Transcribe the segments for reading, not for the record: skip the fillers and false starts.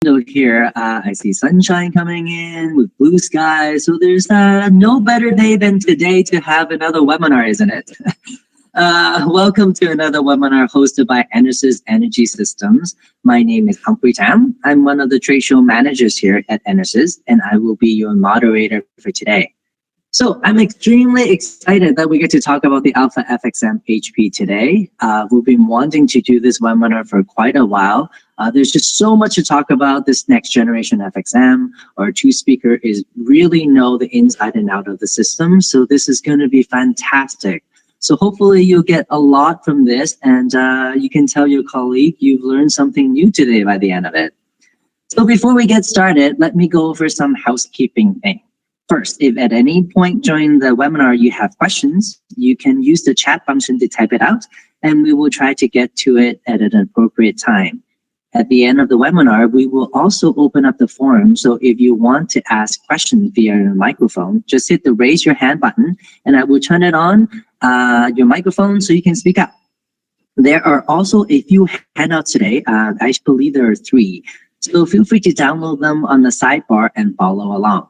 here. I see sunshine coming in with blue skies. So there's no better day than today to have another webinar, isn't it? Welcome to another webinar hosted by Enersys Energy Systems. My name is Humphrey Tam. I'm one of the trade show managers here at Enersys, and I will be your moderator for today. So I'm extremely excited that we get to talk about the Alpha FXM HP today. We've been wanting to do this webinar for quite a while. There's just so much to talk about this next generation FXM. Our two speakers really know the inside and out of the system. So this is going to be fantastic. So hopefully you'll get a lot from this, and you can tell your colleague you've learned something new today by the end of it. So before we get started, let me go over some housekeeping things. First, if at any point during the webinar you have questions, you can use the chat function to type it out, and we will try to get to it at an appropriate time. At the end of the webinar, we will also open up the forum, so if you want to ask questions via your microphone, just hit the raise your hand button, and I will turn it on your microphone so you can speak up. There are also a few handouts today. I believe there are 3, so feel free to download them on the sidebar and follow along.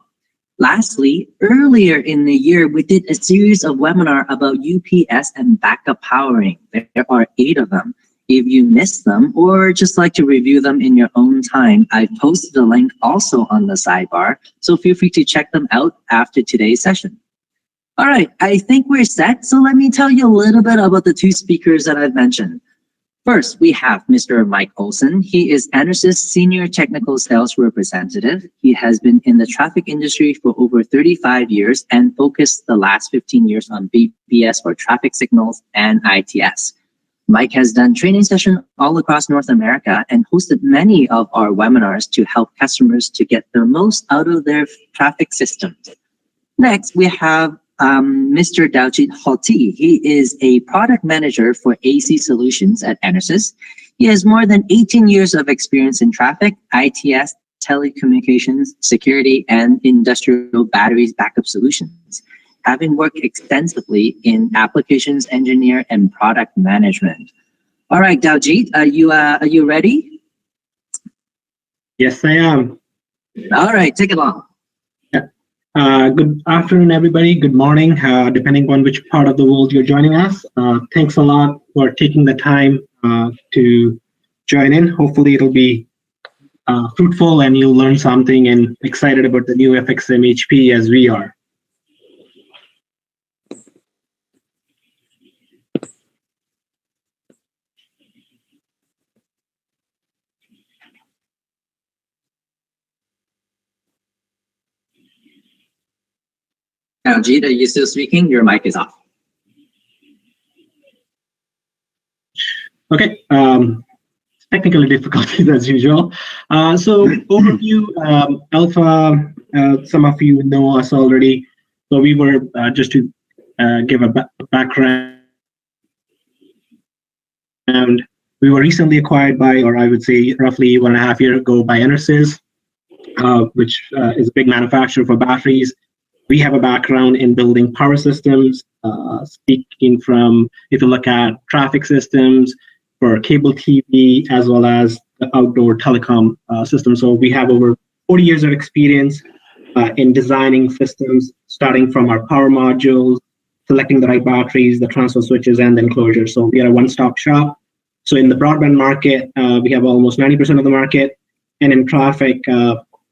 Lastly, earlier in the year, we did a series of webinars about UPS and backup powering. There are 8 of them. If you missed them or just like to review them in your own time, I've posted a link also on the sidebar, so feel free to check them out after today's session. All right, I think we're set, so let me tell you a little bit about the 2 speakers that I've mentioned. First, we have Mr. Mike Olsen. He is Enersys Senior Technical Sales Representative. He has been in the traffic industry for over 35 years and focused the last 15 years on BBS for traffic signals and ITS. Mike has done training sessions all across North America and hosted many of our webinars to help customers to get the most out of their traffic systems. Next, we have Mr. Daljit Halti. He is a product manager for AC Solutions at Enersys. He has more than 18 years of experience in traffic, ITS, telecommunications, security, and industrial batteries backup solutions, having worked extensively in applications engineer and product management. All right, Daljit, are you ready? Yes, I am. All right, take it on. Good afternoon, everybody. Good morning, depending on which part of the world you're joining us. Thanks a lot for taking the time to join in. Hopefully it'll be fruitful and you'll learn something and excited about the new FXM HP as we are. Daljit, are you still speaking? Your mic is off. Okay, technical difficulties as usual. So overview, Alpha, some of you know us already. So we were, just to give a background, we were recently acquired by, or I would say roughly 1.5 years ago by Enersys, which is a big manufacturer for batteries. We have a background in building power systems, speaking from, if you look at traffic systems for cable TV, as well as the outdoor telecom systems. So we have over 40 years of experience in designing systems, starting from our power modules, selecting the right batteries, the transfer switches, and then closure. So we are a one-stop shop. So in the broadband market, we have almost 90% of the market, and in traffic,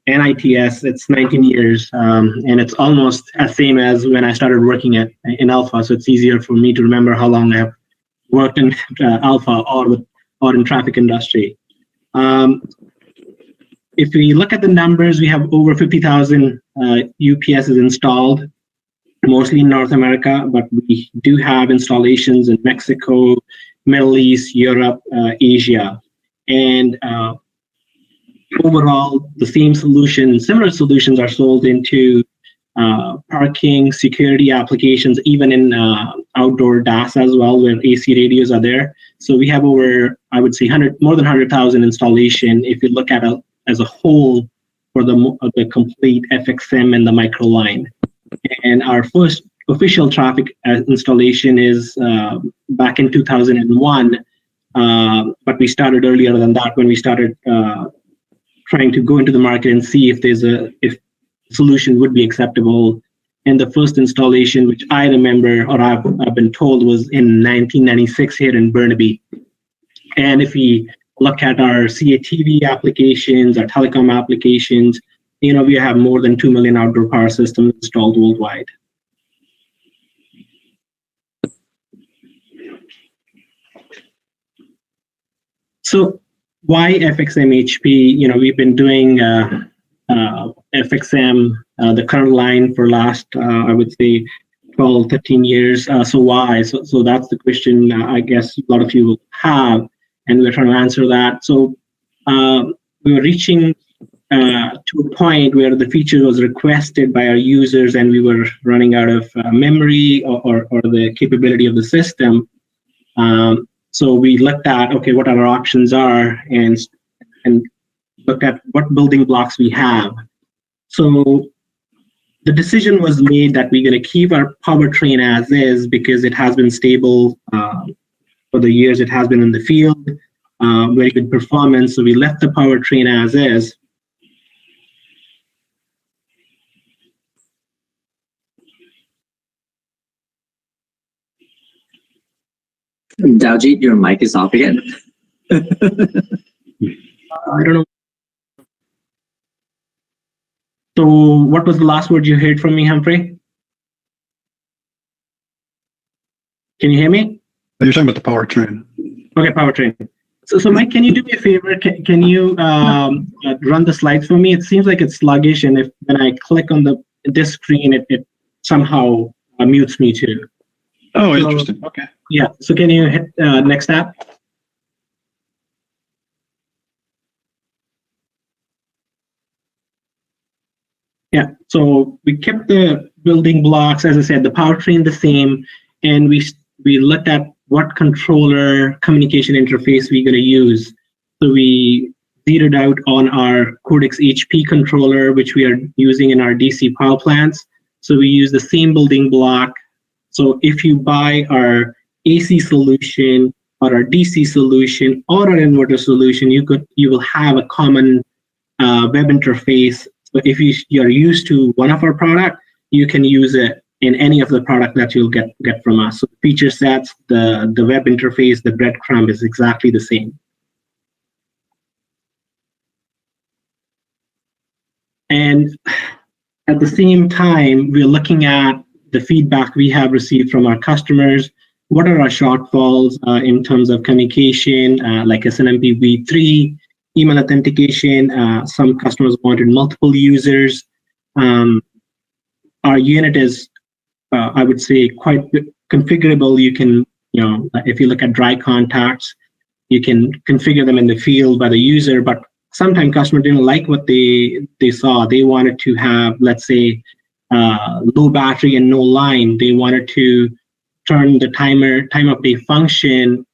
and ITS, it's 19 years, and it's almost as same as when I started working in Alpha, so it's easier for me to remember how long I've worked in Alpha or in traffic industry. If we look at the numbers, we have over 50,000 UPSs installed, mostly in North America, but we do have installations in Mexico, Middle East, Europe, Asia, and overall, the same solution, similar solutions are sold into parking, security applications, even in outdoor DAS as well, where AC radios are there. So we have over, I would say, more than 100,000 installation if you look at it as a whole for the complete FXM and the micro line. And our first official traffic installation is back in 2001, but we started earlier than that when we started trying to go into the market and see if solution would be acceptable. And the first installation, which I remember or I've been told, was in 1996 here in Burnaby. And if we look at our CATV applications, our telecom applications, we have more than 2 million outdoor power systems installed worldwide. So why FXM HP? We've been doing FXM, the current line, for last, I would say, 12, 13 years. So why? So that's the question I guess a lot of you have, and we're trying to answer that. So we were reaching to a point where the feature was requested by our users, and we were running out of memory or the capability of the system. So we looked at, okay, what our options are, and looked at what building blocks we have. So the decision was made that we're going to keep our powertrain as is because it has been stable for the years it has been in the field, very good performance. So we left the powertrain as is. Dowjeet, your mic is off again. I don't know. So what was the last word you heard from me, Humphrey? Can you hear me? You're talking about the powertrain. Okay, powertrain. So Mike, can you do me a favor? Can you run the slides for me? It seems like it's sluggish, and when I click on this screen, it somehow mutes me too. Oh, interesting. Okay. Yeah. So can you hit next tab? Yeah. So we kept the building blocks, as I said, the powertrain the same, and we looked at what controller communication interface we're going to use. So we zeroed out on our Cortex HP controller, which we are using in our DC power plants. So we use the same building block. So if you buy our AC solution or our DC solution or our inverter solution, you will have a common web interface. So if you're used to one of our product, you can use it in any of the product that you'll get from us. So the feature sets, the web interface, the breadcrumb is exactly the same. And at the same time, we're looking at the feedback we have received from our customers. What are our shortfalls in terms of communication, like SNMP v3, email authentication? Some customers wanted multiple users. Our unit is, I would say, quite configurable. You can, if you look at dry contacts, you can configure them in the field by the user, but sometimes customers didn't like what they saw. They wanted to have, let's say, low battery and no line. They wanted to turn the time of day function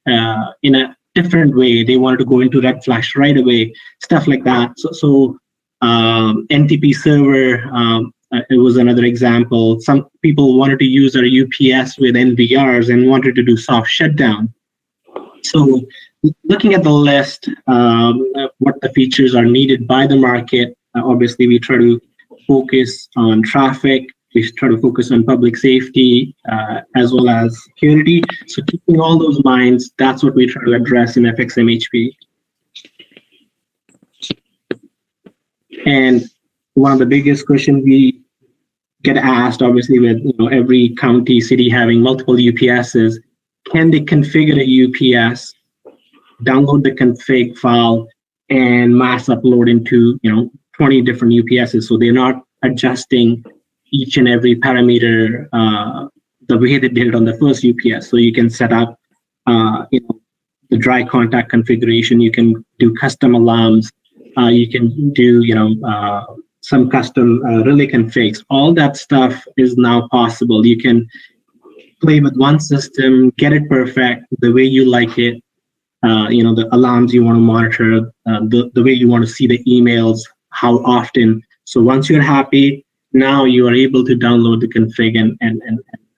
in a different way. They wanted to go into red flash right away, stuff like that. So NTP server, it was another example. Some people wanted to use our UPS with NVRs and wanted to do soft shutdown. So looking at the list, what the features are needed by the market, obviously we try to focus on traffic, we try to focus on public safety, as well as security. So keeping all those in mind, that's what we try to address in FXM HP. And one of the biggest questions we get asked, obviously, with every county, city having multiple UPSs, can they configure a UPS, download the config file, and mass upload into 20 different UPSs? So they're not adjusting each and every parameter the way they did it on the first UPS. So you can set up the dry contact configuration. You can do custom alarms. You can do some custom relay configs. All that stuff is now possible. You can play with one system, get it perfect the way you like it. The alarms you want to monitor, the way you want to see the emails, how often. So once you're happy, now you are able to download the config and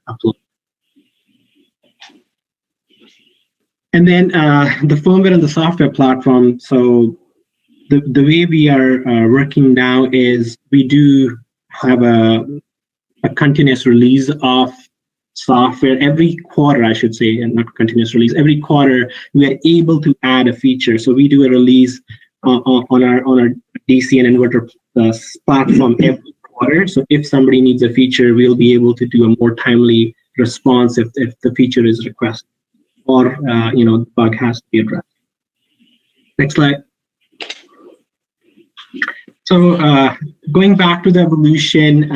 upload. And then the firmware and the software platform. So the way we are working now is we do have a continuous release of software every quarter, I should say, and not continuous release. Every quarter, we are able to add a feature. So we do a release on our DC and inverter platform every quarter. So if somebody needs a feature, we'll be able to do a more timely response if the feature is requested or the bug has to be addressed. Next slide. So going back to the evolution,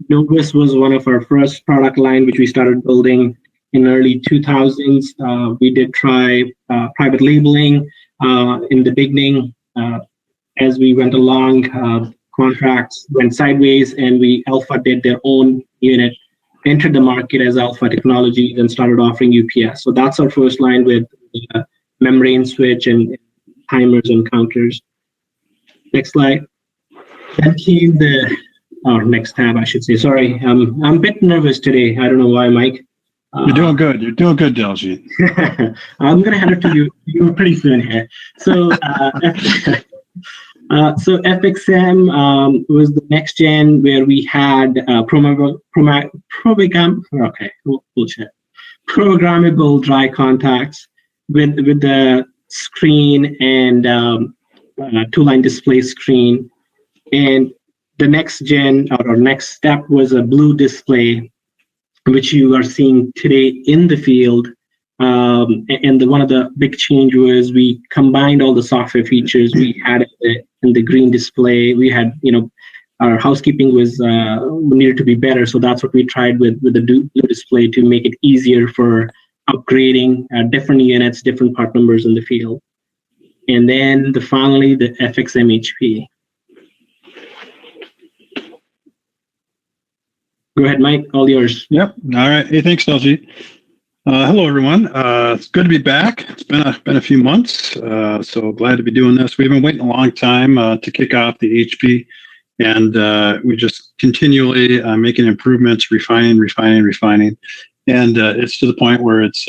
Novus was one of our first product line, which we started building in early 2000s. We did try private labeling in the beginning. As we went along, contracts went sideways, and Alpha did their own unit, entered the market as Alpha Technologies, and started offering UPS. So that's our first line with membrane switch and timers and counters. Next slide. Then came next tab, I should say. Sorry, I'm a bit nervous today. I don't know why, Mike. You're doing good. You're doing good, Daljit. I'm going to hand it to you pretty soon here. So, so FXM was the next gen where we had programmable dry contacts with the screen and two-line display screen. And the next gen or next step was a blue display, which you are seeing today in the field. And one of the big change was we combined all the software features we had in the green display. We had, our housekeeping was needed to be better. So that's what we tried with the blue display to make it easier for upgrading different units, different part numbers in the field. And then finally, the FXM HP. Go ahead, Mike, all yours. Yep. All right. Hey, thanks, Daljit. Hello, everyone. It's good to be back. It's been a few months, so glad to be doing this. We've been waiting a long time to kick off the HP, and we just continually making improvements, refining, and it's to the point where it's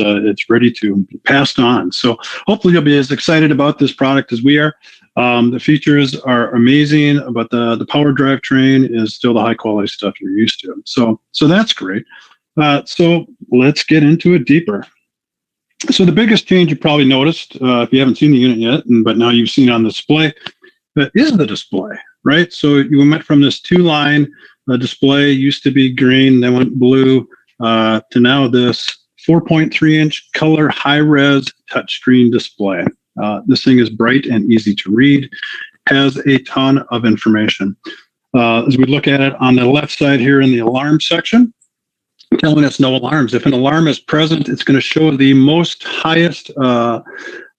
ready to be passed on. So hopefully you'll be as excited about this product as we are. The features are amazing, but the power drivetrain is still the high quality stuff you're used to. So that's great. So let's get into it deeper. So the biggest change you probably noticed, if you haven't seen the unit yet, but now you've seen on the display, is the display, right? So you went from this two-line display, used to be green, then went blue, to now this 4.3-inch color high-res touchscreen display. This thing is bright and easy to read, has a ton of information. As we look at it on the left side here in the alarm section, telling us no alarms. If an alarm is present, it's going to show the most highest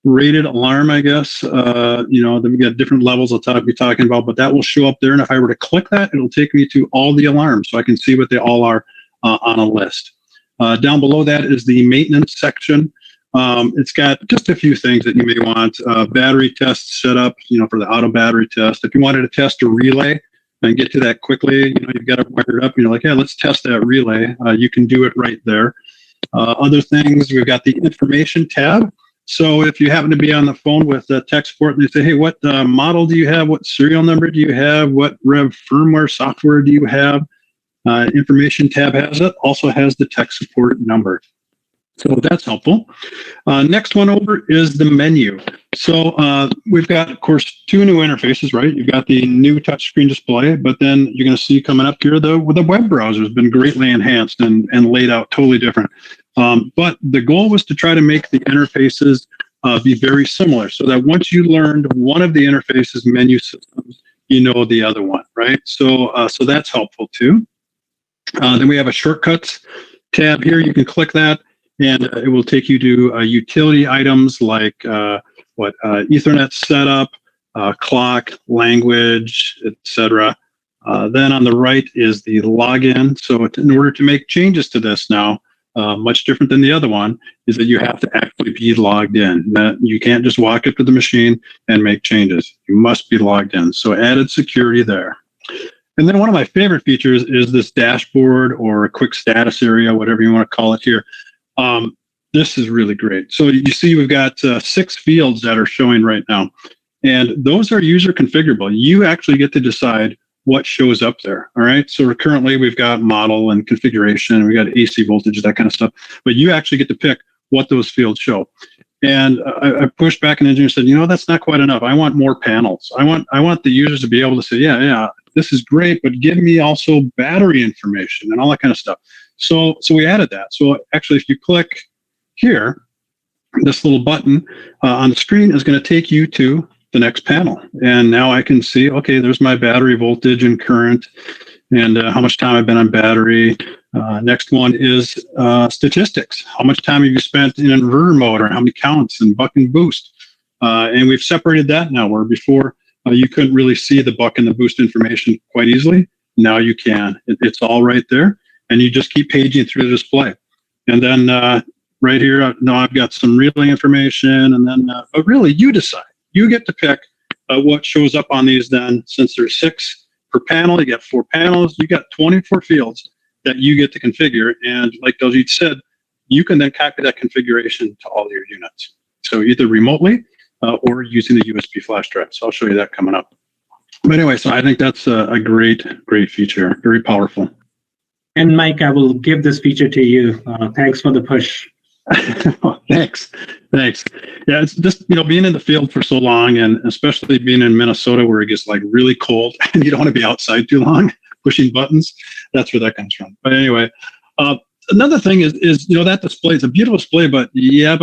rated alarm, I guess. Then we got different levels I'll be talking about, but that will show up there. And if I were to click that, it'll take me to all the alarms, so I can see what they all are on a list. Down below that is the maintenance section. It's got just a few things that you may want. Battery test set up, for the auto battery test. If you wanted to test a relay and get to that quickly, you've got it wired up and you're like, yeah, let's test that relay. You can do it right there. Other things, we've got the information tab. So if you happen to be on the phone with tech support and they say, hey, what model do you have? What serial number do you have? What ΦIRmware software do you have? Information tab has it, also has the tech support number. So that's helpful. Next one over is the menu. So we've got, of course, two new interfaces, right? You've got the new touchscreen display, but then you're going to see coming up here, the web browser has been greatly enhanced and laid out totally different. But the goal was to try to make the interfaces be very similar, so that once you learned one of the interfaces menu systems, you know the other one, right? So that's helpful too. Then we have a shortcuts tab here. You can click that, and it will take you to utility items like Ethernet setup, clock, language, etc. Then on the right is the login. So in order to make changes to this now, much different than the other one, is that you have to actually be logged in. That you can't just walk up to the machine and make changes. You must be logged in. So added security there. And then one of my favorite features is this dashboard or a quick status area, whatever you want to call it here. This is really great. So you see we've got 6 fields that are showing right now. And those are user configurable. You actually get to decide what shows up there. All right. So currently we've got model and configuration, we got AC voltage, that kind of stuff. But you actually get to pick what those fields show. And I pushed back an engineer and said, that's not quite enough. I want more panels. I want the users to be able to say, yeah, this is great, but give me also battery information and all that kind of stuff. So we added that. So actually, if you click here, this little button on the screen is going to take you to the next panel. And now I can see, okay, there's my battery voltage and current and how much time I've been on battery. Next one is statistics. How much time have you spent in inverter mode, or how many counts and buck and boost? And we've separated that now, where before you couldn't really see the buck and the boost information quite easily. Now you can. It's all right there. And you just keep paging through the display. And then right here, now I've got some relay information. And then, but really, you decide. You get to pick what shows up on these then. Since there's 6 per panel, you got 4 panels, you got 24 fields that you get to configure. And like Daljit said, you can then copy that configuration to all your units. So either remotely or using the USB flash drive. So I'll show you that coming up. But anyway, so I think that's a great feature, very powerful. And Mike, I will give this feature to you. Thanks for the push. Thanks. Yeah, it's just, being in the field for so long, and especially being in Minnesota where it gets like really cold and you don't want to be outside too long pushing buttons. That's where that comes from. But anyway, another thing is that display is a beautiful display, but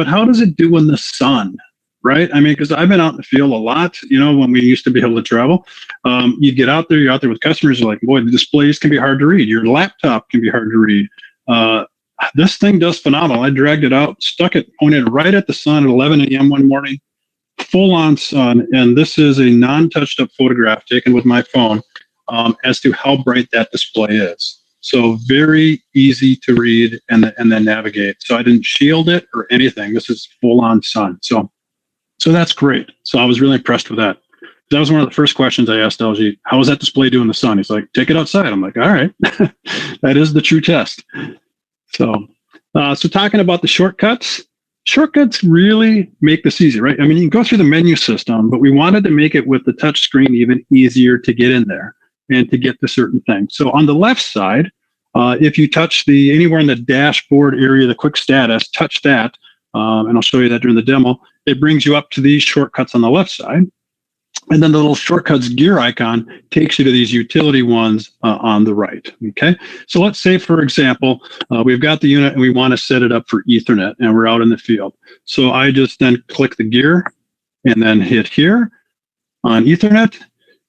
how does it do in the sun? Right? I mean, because I've been out in the field a lot, when we used to be able to travel. You'd get out there, you're out there with customers, you're like, boy, the displays can be hard to read. Your laptop can be hard to read. This thing does phenomenal. I dragged it out, stuck it, pointed right at the sun at 11 a.m. one morning, full on sun. And this is a non-touched up photograph taken with my phone as to how bright that display is. So very easy to read and then navigate. So I didn't shield it or anything. This is full on sun. So that's great. So I was really impressed with that. That was one of the first questions I asked LG. How is that display doing in the sun? He's like, take it outside. I'm like, all right, that is the true test. So talking about the shortcuts really make this easy, right? I mean, you can go through the menu system, but we wanted to make it with the touch screen even easier to get in there and to get to certain things. So on the left side, if you touch anywhere in the dashboard area, the quick status, touch that, and I'll show you that during the demo, it brings you up to these shortcuts on the left side. And then the little shortcuts gear icon takes you to these utility ones on the right. Okay. So let's say, for example, we've got the unit and we want to set it up for Ethernet and we're out in the field. So I just then click the gear and then hit here on Ethernet,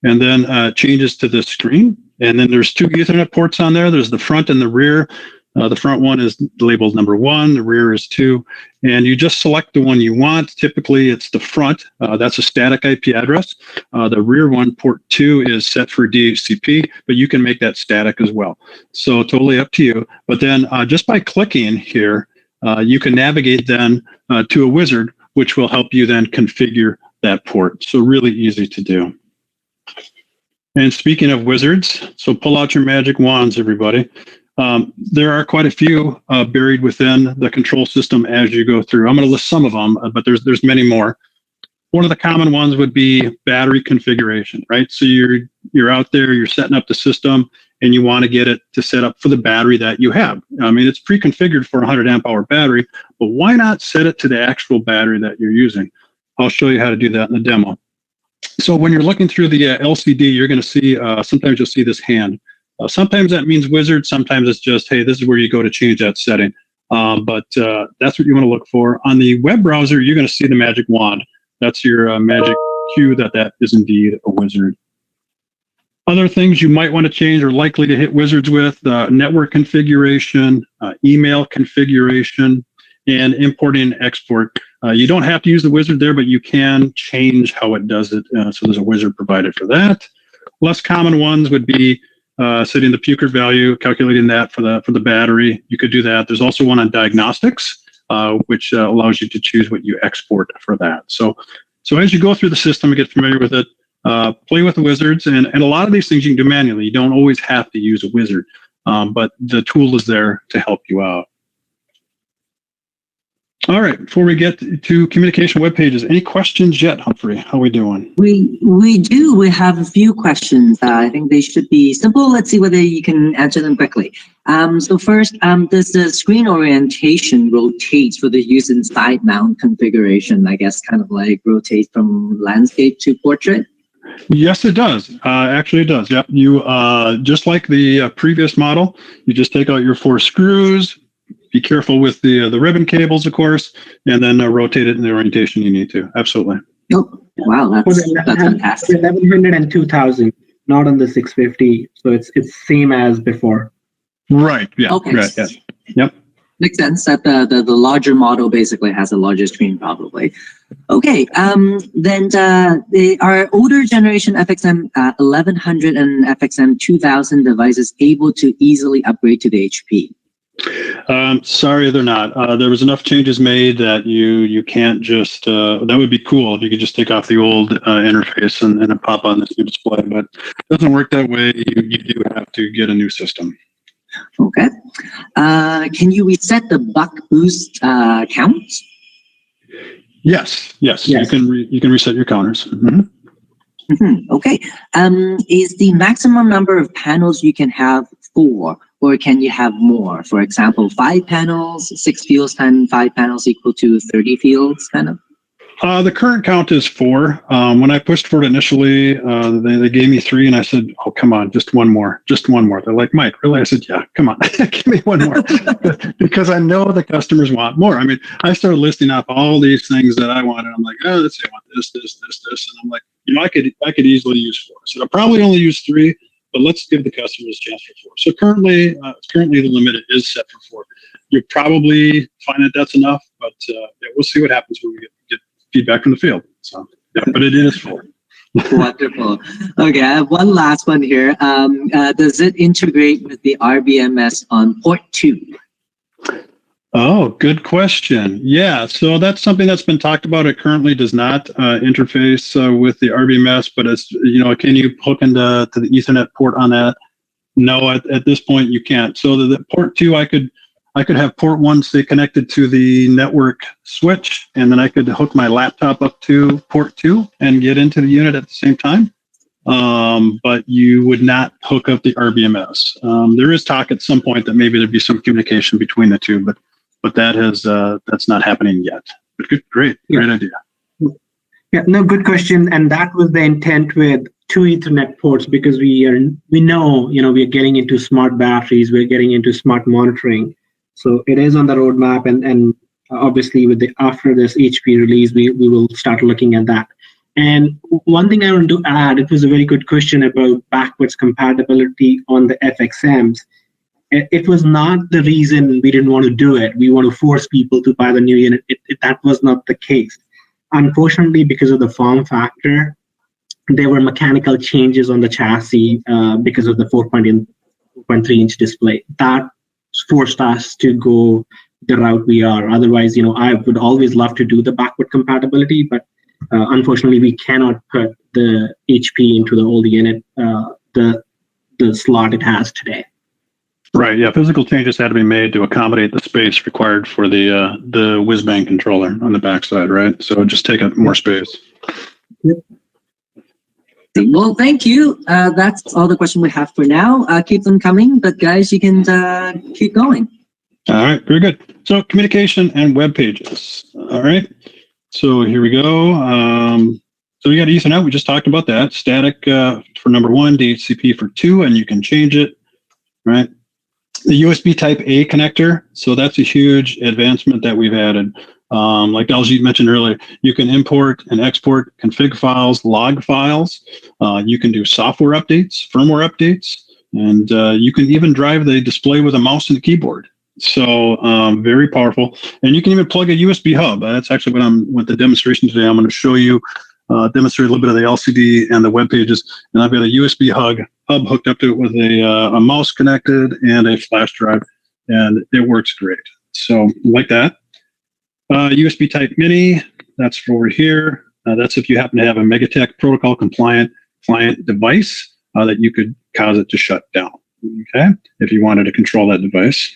and then changes to this screen. And then there's 2 Ethernet ports on there. There's the front and the rear. The front one is labeled number 1, the rear is 2, and you just select the one you want. Typically, it's the front. That's a static IP address. The rear one, port 2, is set for DHCP, but you can make that static as well. So totally up to you. But then just by clicking here, you can navigate then to a wizard, which will help you then configure that port. So really easy to do. And speaking of wizards, so pull out your magic wands, everybody. There are quite a few buried within the control system as you go through. I'm going to list some of them, but there's many more. One of the common ones would be battery configuration, right? So you're out there, you're setting up the system, and you want to get it to set up for the battery that you have. I mean, it's pre-configured for a 100 amp hour battery, but why not set it to the actual battery that you're using? I'll show you how to do that in the demo. So when you're looking through the LCD, you're going to see, sometimes you'll see this hand. Sometimes that means wizard. Sometimes it's just, hey, this is where you go to change that setting. But that's what you want to look for. On the web browser, you're going to see the magic wand. That's your magic cue that is indeed a wizard. Other things you might want to change or likely to hit wizards with, network configuration, email configuration, and importing and export. You don't have to use the wizard there, but you can change how it does it. So there's a wizard provided for that. Less common ones would be setting the Puker value, calculating that for the battery. You could do that. There's also one on diagnostics, which allows you to choose what you export for that. So as you go through the system and get familiar with it, play with the wizards, and a lot of these things you can do manually. You don't always have to use a wizard, but the tool is there to help you out. All right. Before we get to communication web pages, any questions yet, Humphrey? How are we doing? We do. We have a few questions. I think they should be simple. Let's see whether you can answer them quickly. So first, does the screen orientation rotate for the use in side mount configuration? I guess kind of like rotate from landscape to portrait? Yes, it does. Actually, it does. Yep. You just like the previous model, you just take out your 4 screws. Be careful with the ribbon cables, of course, and then rotate it in the orientation you need to. Absolutely. Oh, wow, that's fantastic. 1100 and 2000, not on the 650. So it's same as before. Right. Yeah. Okay. Right, yeah. Yep. Makes sense that the larger model basically has a larger screen, probably. Okay. Then are older generation FXM 1100 and FXM 2000 devices able to easily upgrade to the HP? Sorry, they're not. There was enough changes made that you can't just. That would be cool if you could just take off the old interface and then pop on this new display, but it doesn't work that way. You do have to get a new system. Okay. Can you reset the buck boost count? Yes. You can reset your counters. Okay. Is the maximum number of panels you can have 4? Or can you have more? For example, 5 panels, 6 fields times 5 panels equal to 30 fields, kind of? The current count is 4. When I pushed for it initially, they gave me 3, and I said, "Oh, come on, just one more. They're like, "Mike, really?" I said, "Yeah, come on, give me one more," because I know the customers want more. I mean, I started listing off all these things that I wanted. I'm like, "Oh, let's see, I want this, and I'm like, I could easily use 4. So I'll probably only use 3. But let's give the customers a chance for 4. So currently the limit is set for 4. You'll probably find that that's enough, but we'll see what happens when we get feedback from the field. So, yeah, but it is 4. Wonderful. Okay, I have one last one here. Does it integrate with the RBMS on port 2? Oh, good question. Yeah, so that's something that's been talked about. It currently does not interface with the RBMS, but it's, can you hook into the Ethernet port on that? No, at this point you can't. So the port 2, I could have port 1 stay connected to the network switch, and then I could hook my laptop up to port 2 and get into the unit at the same time. But you would not hook up the RBMS. There is talk at some point that maybe there'd be some communication between the two, but that's not happening yet. But great idea. Yeah, no, good question. And that was the intent with 2 Ethernet ports, because we know we are getting into smart batteries, we're getting into smart monitoring. So it is on the roadmap, and obviously after this HP release, we will start looking at that. And one thing I want to add, it was a very good question about backwards compatibility on the FXMs. It was not the reason we didn't want to do it. We want to force people to buy the new unit. That was not the case. Unfortunately, because of the form factor, there were mechanical changes on the chassis because of the 4.3-inch display. That forced us to go the route we are. Otherwise, I would always love to do the backward compatibility, but unfortunately, we cannot put the HP into the old unit, the slot it has today. Right. Yeah. Physical changes had to be made to accommodate the space required for the whiz-bang controller on the backside. Right. So just take up more space. Yep. Well, thank you. That's all the questions we have for now. Keep them coming, but guys, you can keep going. All right. Very good. So communication and web pages. All right. So here we go. So we got Ethernet. We just talked about that. Static for number 1, DHCP for 2, and you can change it. Right. The USB Type A connector. So that's a huge advancement that we've added. Like Aljit mentioned earlier, you can import and export config files, log files. You can do software updates, firmware updates, and you can even drive the display with a mouse and a keyboard. So very powerful. And you can even plug a USB hub. That's actually what the demonstration today. I'm going to show you, demonstrate a little bit of the LCD and the web pages. And I've got a USB hub hooked up to it with a mouse connected and a flash drive, and it works great. So like that. USB Type Mini, that's for over here. That's if you happen to have a Megatech protocol compliant client device that you could cause it to shut down. Okay, if you wanted to control that device,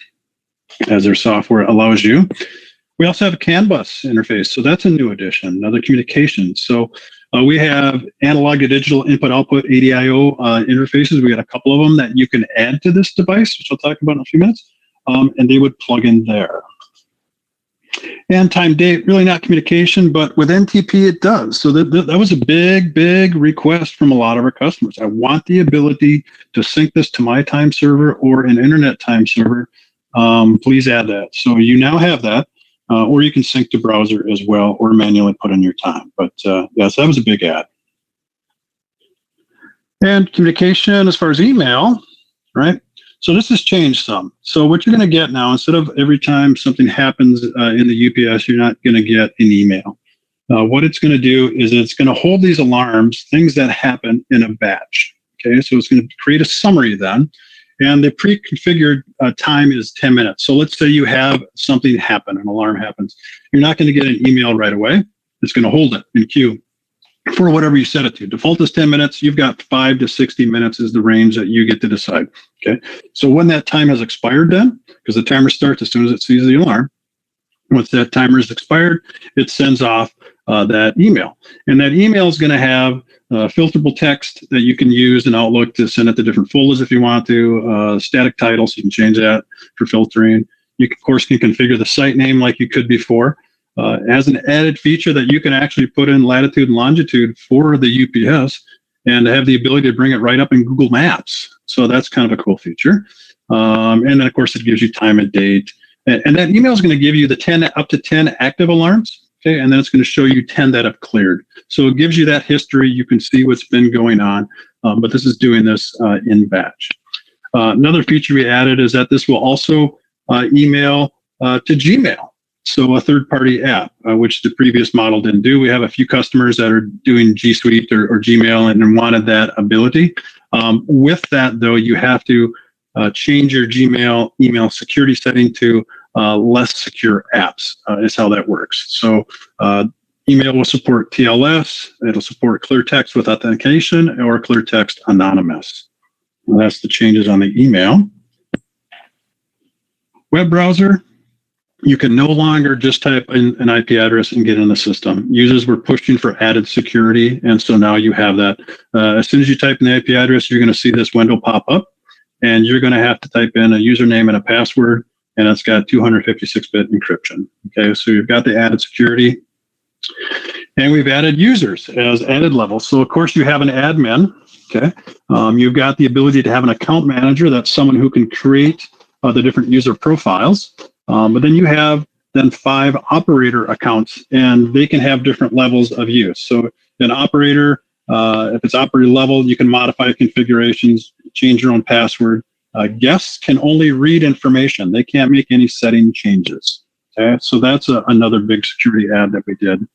as their software allows you. We also have a CAN bus interface. So that's a new addition, another communication. So we have analog to digital input-output ADIO interfaces. We got a couple of them that you can add to this device, which I'll talk about in a few minutes, and they would plug in there. And time date, really not communication, but with NTP it does. So that was a big request from a lot of our customers. I want the ability to sync this to my time server or an internet time server. Please add that. So you now have that, or you can sync to browser as well, or manually put in your time. But yes, that was a big add. And communication as far as email, right? So this has changed some. So what you're going to get now, instead of every time something happens in the UPS, you're not going to get an email. What it's going to do is it's going to hold these alarms, things that happen in a batch. Okay, so it's going to create a summary then. And the pre-configured time is 10 minutes. So let's say you have something happen, an alarm happens. You're not going to get an email right away. It's going to hold it in queue for whatever you set it to. Default is 10 minutes. You've got 5 to 60 minutes is the range that you get to decide. Okay. So when that time has expired then, because the timer starts as soon as it sees the alarm, once that timer is expired, it sends off that email. And that email is going to have filterable text that you can use in Outlook to send it to different folders if you want to, static title, so you can change that for filtering. You, of course, can configure the site name like you could before. As an added feature that you can actually put in latitude and longitude for the UPS and have the ability to bring it right up in Google Maps. So that's kind of a cool feature. And then, of course, it gives you time and date. And that email is going to give you the up to 10 active alarms. Okay, and then it's going to show you 10 that have cleared. So it gives you that history. You can see what's been going on. But this is doing this in batch. Another feature we added is that this will also email to Gmail. So a third-party app, which the previous model didn't do. We have a few customers that are doing G Suite or Gmail and wanted that ability. With that, though, you have to change your Gmail email security setting to less secure apps is how that works. So email will support TLS. It'll support clear text with authentication or clear text anonymous. And that's the changes on the email. Web browser. You can no longer just type in an IP address and get in the system. Users were pushing for added security, and so now you have that. As soon as you type in the IP address, you're going to see this window pop up, and you're going to have to type in a username and a password, and it's got 256-bit encryption. Okay, so you've got the added security, and we've added users as added levels. So, of course, you have an admin. Okay, you've got the ability to have an account manager. That's someone who can create the different user profiles. But then you have 5 operator accounts, and they can have different levels of use. So an operator, if it's operator level, you can modify configurations, change your own password. Guests can only read information. They can't make any setting changes. Okay, so that's another big security add that we did.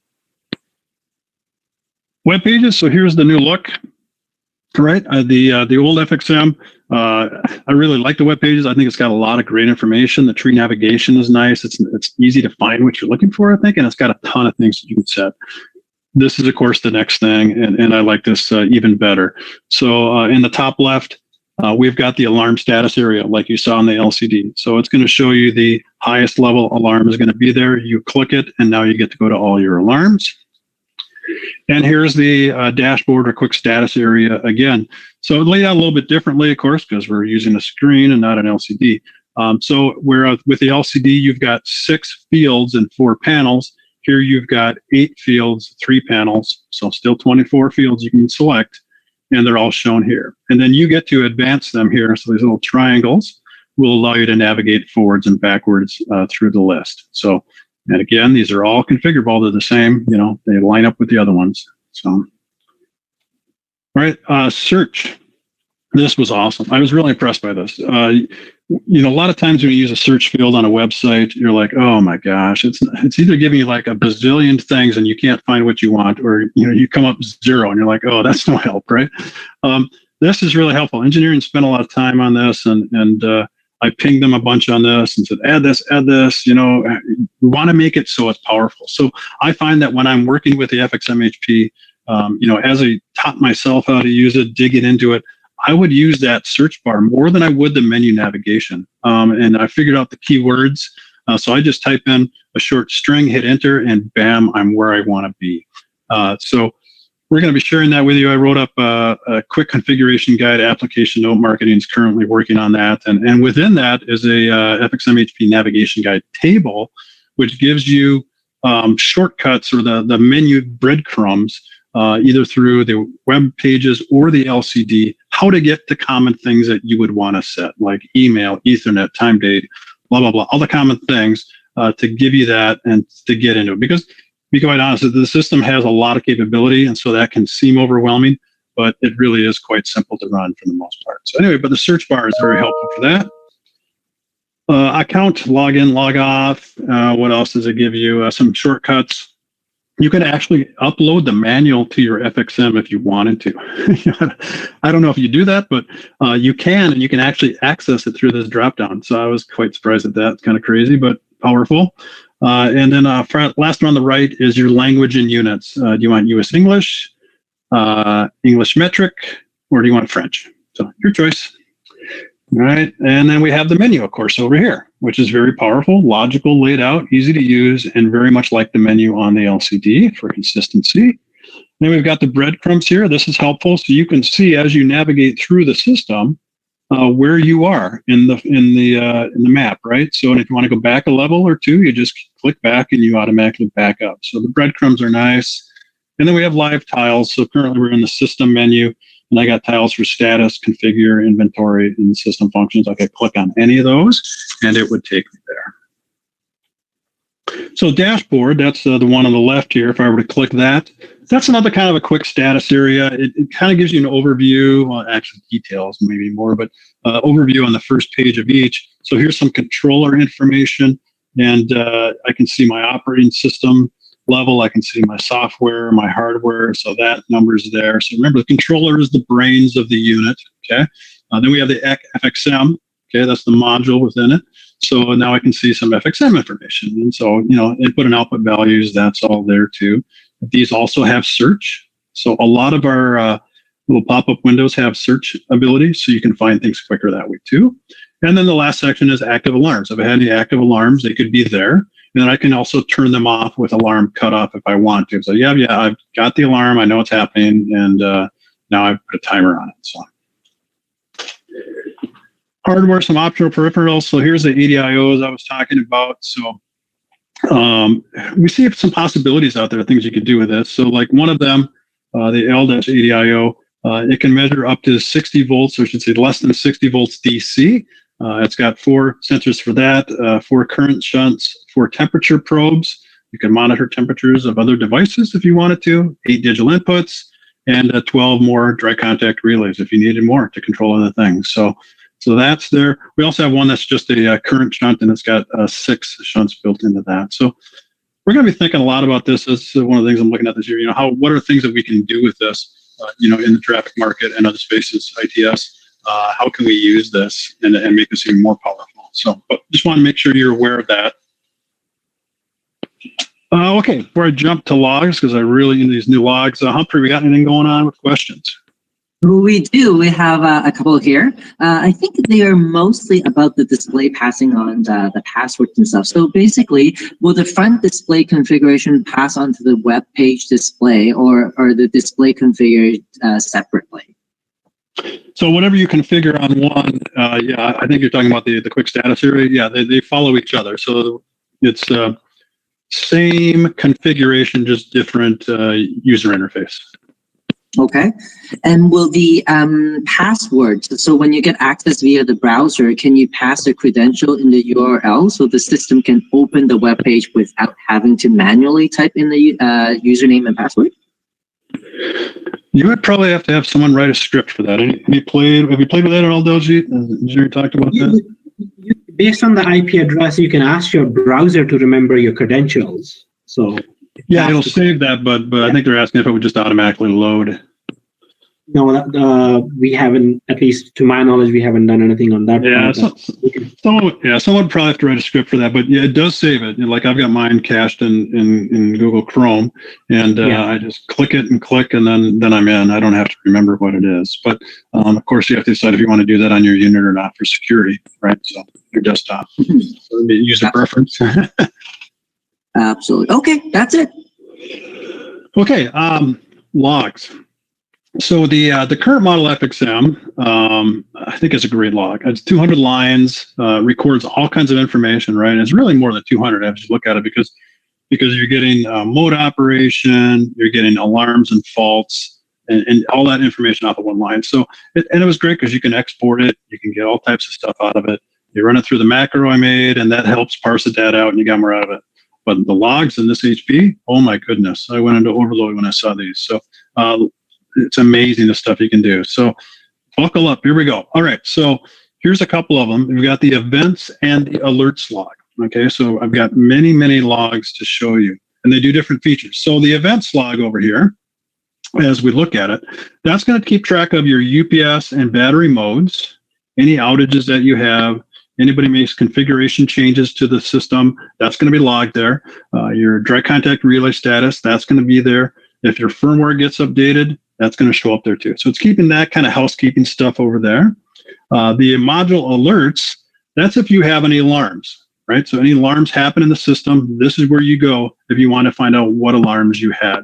Web pages. So here's the new look. Right, the old FXM. I really like the web pages. I think it's got a lot of great information. The tree navigation is nice. It's easy to find what you're looking for, I think, and it's got a ton of things that you can set. This is, of course, the next thing, and I like this even better. So in the top left, we've got the alarm status area, like you saw on the LCD. So it's going to show you the highest level alarm is going to be there. You click it, and now you get to go to all your alarms. And here's the dashboard or quick status area again. So laid out a little bit differently, of course, because we're using a screen and not an LCD. So where with the LCD, you've got 6 fields and 4 panels. Here you've got 8 fields, 3 panels. So still 24 fields you can select, and they're all shown here. And then you get to advance them here. So these little triangles will allow you to navigate forwards and backwards through the list. So, and again, these are all configurable. They're the same, you know, they line up with the other ones. So, all right, search. This was awesome. I was really impressed by this. You know, a lot of times when you use a search field on a website, you're like, oh my gosh, it's either giving you like a bazillion things and you can't find what you want, or, you know, you come up 0 and you're like, oh, that's no help, right? This is really helpful. Engineering spent a lot of time on this, and I pinged them a bunch on this and said, add this, you know, we want to make it so it's powerful. So I find that when I'm working with the FXM HP, you know, as I taught myself how to use it, digging into it, I would use that search bar more than I would the menu navigation. And I figured out the keywords. So I just type in a short string, hit enter, and bam, I'm where I want to be. So we're going to be sharing that with you. I wrote up a quick configuration guide. Application Note Marketing is currently working on that. And within that is a FXM HP navigation guide table, which gives you shortcuts or the menu breadcrumbs, either through the web pages or the LCD, how to get the common things that you would want to set, like email, Ethernet, time, date, blah, blah, blah, all the common things to give you that and to get into it. Because to be quite honest, the system has a lot of capability, and so that can seem overwhelming, but it really is quite simple to run for the most part. So anyway, but the search bar is very helpful for that. Account, log in, log off. What else does it give you? Some shortcuts. You can actually upload the manual to your FXM if you wanted to. I don't know if you do that, but you can, and you can actually access it through this dropdown. So I was quite surprised at that. It's kind of crazy, but powerful. And then last one on the right is your language and units. Do you want US English, English metric, or do you want French? So your choice. All right. And then we have the menu, of course, over here, which is very powerful, logical, laid out, easy to use, and very much like the menu on the LCD for consistency. Then we've got the breadcrumbs here. This is helpful. So you can see as you navigate through the system, where you are in the map, right? So if you want to go back a level or two, you just click back and you automatically back up. So the breadcrumbs are nice. And then we have live tiles. So currently we're in the system menu, and I got tiles for status, configure, inventory, and system functions. I could click on any of those, and it would take me there. So dashboard, that's the one on the left here. If I were to click that, that's another kind of a quick status area. It kind of gives you an overview, well, actually details maybe more, but overview on the first page of each. So here's some controller information, and I can see my operating system level. I can see my software, my hardware, so that number's there. So remember, the controller is the brains of the unit, okay? Then we have the FXM, okay? That's the module within it. So now I can see some FXM information. And so, input and output values, that's all there too. These also have search. So a lot of our little pop-up windows have search ability, so you can find things quicker that way too. And then the last section is active alarms. If I had any active alarms, they could be there. And then I can also turn them off with alarm cutoff if I want to. So yeah, I've got the alarm. I know what's happening. And now I've put a timer on it. So hardware, some optional peripherals. So here's the ADIOs I was talking about. So we see some possibilities out there, things you could do with this. So like one of them, the L-ADIO, it can measure up to 60 volts, or I should say less than 60 volts DC. It's got 4 sensors for that, 4 current shunts, 4 temperature probes. You can monitor temperatures of other devices if you wanted to, 8 digital inputs, and 12 more dry contact relays if you needed more to control other things. So that's there. We also have one that's just a current shunt, and it's got 6 shunts built into that. So we're going to be thinking a lot about this. This is one of the things I'm looking at this year. What are things that we can do with this, in the traffic market and other spaces, ITS? How can we use this and make this even more powerful? So, but just want to make sure you're aware of that. Okay, before I jump to logs, because I really into these new logs, Humphrey, we got anything going on with questions? We do. We have a couple here. I think they are mostly about the display passing on the passwords and stuff. So basically, will the front display configuration pass onto the web page display, or the display configured separately? So whatever you configure on one, I think you're talking about the quick status area. Yeah, they follow each other. So it's same configuration, just different user interface. Okay. And will the passwords, so when you get access via the browser, can you pass the credential in the URL so the system can open the web page without having to manually type in the username and password? You would probably have to have someone write a script for that. Have you played with that at all, Doji? Has Jerry talked about that? Based on the IP address, you can ask your browser to remember your credentials. So yeah, it'll save that, but I think they're asking if it would just automatically load. No, we haven't, at least to my knowledge, we haven't done anything on that. Yeah, someone would probably have to write a script for that, but yeah, it does save it. Like I've got mine cached in Google Chrome, and I just click it and click, and then I'm in. I don't have to remember what it is. But of course, you have to decide if you want to do that on your unit or not for security, right? So your desktop, so user preference. Absolutely. Okay, that's it. Okay, logs. So the current model FXM, I think is a great log. It's 200 lines, records all kinds of information, right? And it's really more than 200 if you look at it because you're getting mode operation, you're getting alarms and faults, and all that information off of one line. So it was great because you can export it, you can get all types of stuff out of it. You run it through the macro I made, and that helps parse the data out, and you got more out of it. But the logs in this HP, oh my goodness, I went into overload when I saw these. So it's amazing the stuff you can do. So buckle up. Here we go. All right. So here's a couple of them. We've got the events and the alerts log. Okay. So I've got many, many logs to show you, and they do different features. So the events log over here, as we look at it, that's going to keep track of your UPS and battery modes, any outages that you have. Anybody makes configuration changes to the system, that's going to be logged there. Your dry contact relay status, that's going to be there. If your firmware gets updated, that's going to show up there too. So it's keeping that kind of housekeeping stuff over there. The module alerts, that's if you have any alarms, right? So any alarms happen in the system, this is where you go if you want to find out what alarms you had.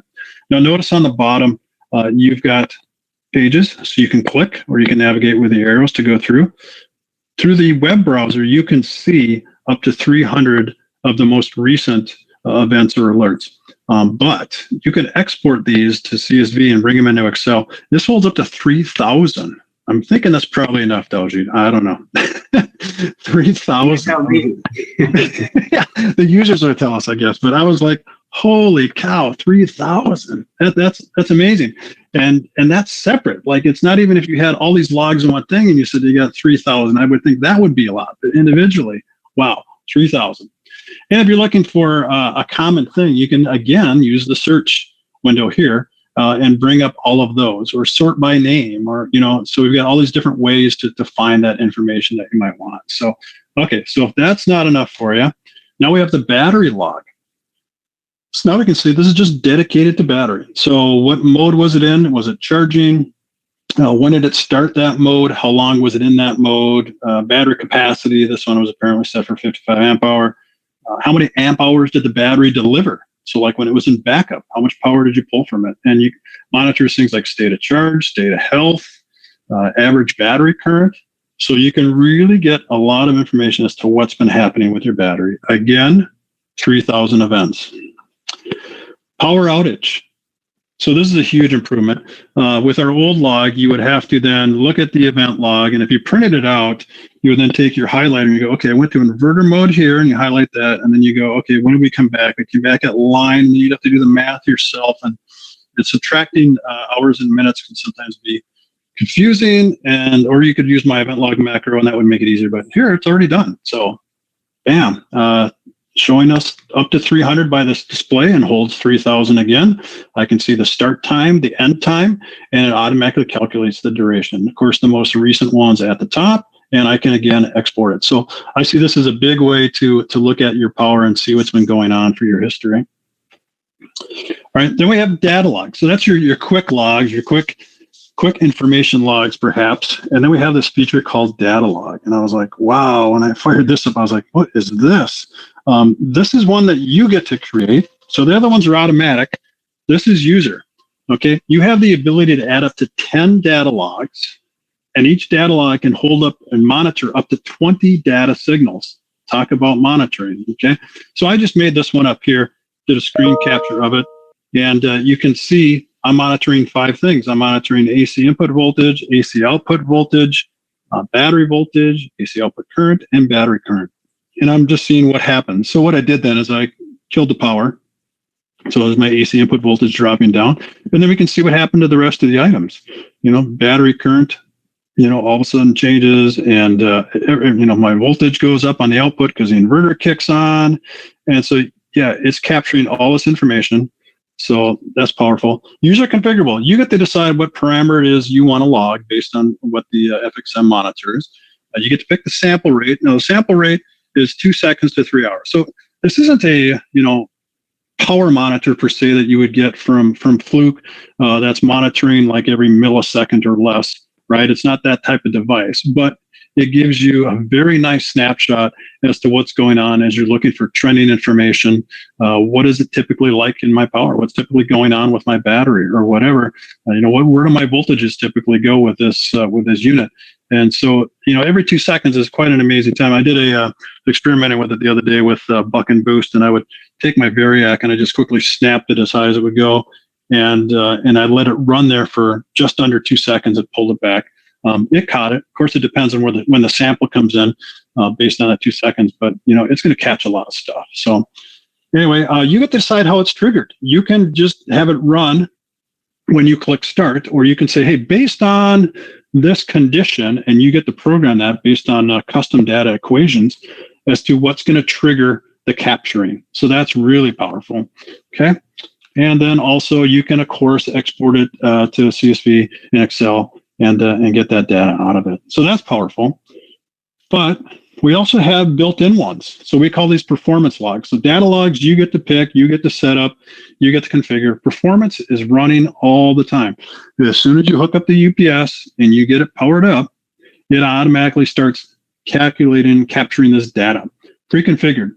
Now notice on the bottom, you've got pages, so you can click or you can navigate with the arrows to go through. Through the web browser, you can see up to 300 of the most recent events or alerts. But you can export these to CSV and bring them into Excel. This holds up to 3,000. I'm thinking that's probably enough, Daljeet. I don't know. 3,000. Yeah, the users will tell us, I guess. But I was like, holy cow, 3,000. That's amazing. And that's separate. Like, it's not even if you had all these logs in one thing and you said you got 3,000, I would think that would be a lot. But individually, wow, 3,000. And if you're looking for a common thing, you can, again, use the search window here and bring up all of those, or sort by name, or, so we've got all these different ways to find that information that you might want. So, okay, so if that's not enough for you, now we have the battery log. So now we can see this is just dedicated to battery. So what mode was it in? Was it charging? When did it start that mode? How long was it in that mode? Battery capacity, this one was apparently set for 55 amp hour. How many amp hours did the battery deliver? So like when it was in backup, how much power did you pull from it? And you monitor things like state of charge, state of health, average battery current. So you can really get a lot of information as to what's been happening with your battery. Again, 3,000 events. Power outage. So this is a huge improvement. With our old log, you would have to then look at the event log, and if you printed it out, you would then take your highlighter and you go, okay, I went to inverter mode here, and you highlight that, and then you go, okay, when did we come back? We came back at line, and you'd have to do the math yourself, and it's subtracting hours and minutes can sometimes be confusing, or you could use my event log macro, and that would make it easier, but here it's already done. So, bam. Showing us up to 300 by this display and holds 3,000 again. I can see the start time, the end time, and it automatically calculates the duration. Of course, the most recent one's at the top, and I can again export it. So I see this as a big way to look at your power and see what's been going on for your history. All right, then we have data logs. So that's your quick logs, your quick information logs, perhaps. And then we have this feature called data log. And I was like, wow, when I fired this up, I was like, what is this? This is one that you get to create. So the other ones are automatic. This is user. Okay, you have the ability to add up to 10 data logs, and each data log can hold up and monitor up to 20 data signals. Talk about monitoring. Okay, so I just made this one up here, did a screen capture of it, and you can see I'm monitoring 5 things. I'm monitoring AC input voltage, AC output voltage, battery voltage, AC output current, and battery current. And I'm just seeing what happens. So what I did then is I killed the power. So there's my AC input voltage dropping down. And then we can see what happened to the rest of the items. Battery current, all of a sudden changes, and, my voltage goes up on the output because the inverter kicks on. And so, yeah, it's capturing all this information. So that's powerful. User configurable. You get to decide what parameter it is you want to log based on what the FXM monitors. You get to pick the sample rate. Now, the sample rate is 2 seconds to 3 hours. So this isn't a, power monitor per se that you would get from Fluke that's monitoring like every millisecond or less. right? It's not that type of device, but it gives you a very nice snapshot as to what's going on as you're looking for trending information. What is it typically like in my power? What's typically going on with my battery or whatever? Where do my voltages typically go with this unit? And so, every 2 seconds is quite an amazing time. I did experimenting with it the other day with buck and boost, and I would take my Variac and I just quickly snapped it as high as it would go, and I let it run there for just under 2 seconds and pulled it back. It caught it. Of course, it depends on when the sample comes in, based on that 2 seconds. But it's going to catch a lot of stuff. So anyway, you get to decide how it's triggered. You can just have it run when you click start, or you can say, hey, based on this condition, and you get to program that based on custom data equations as to what's going to trigger the capturing. So that's really powerful. Okay. And then also you can, of course, export it to CSV in Excel and get that data out of it. So that's powerful. But we also have built-in ones. So we call these performance logs. So data logs, you get to pick, you get to set up, you get to configure. Performance is running all the time. As soon as you hook up the UPS and you get it powered up, it automatically starts calculating, capturing this data, pre-configured.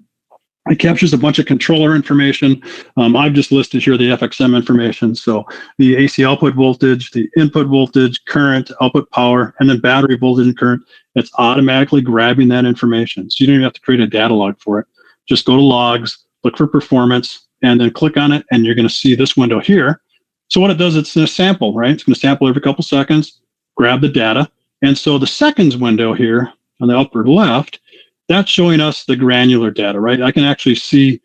It captures a bunch of controller information. I've just listed here the FXM information. So the AC output voltage, the input voltage, current, output power, and then battery voltage and current. It's automatically grabbing that information. So you don't even have to create a data log for it. Just go to logs, look for performance, and then click on it, and you're going to see this window here. So what it does, it's going to sample, right? It's going to sample every couple seconds, grab the data. And so the seconds window here on the upper left, that's showing us the granular data, right? I can actually see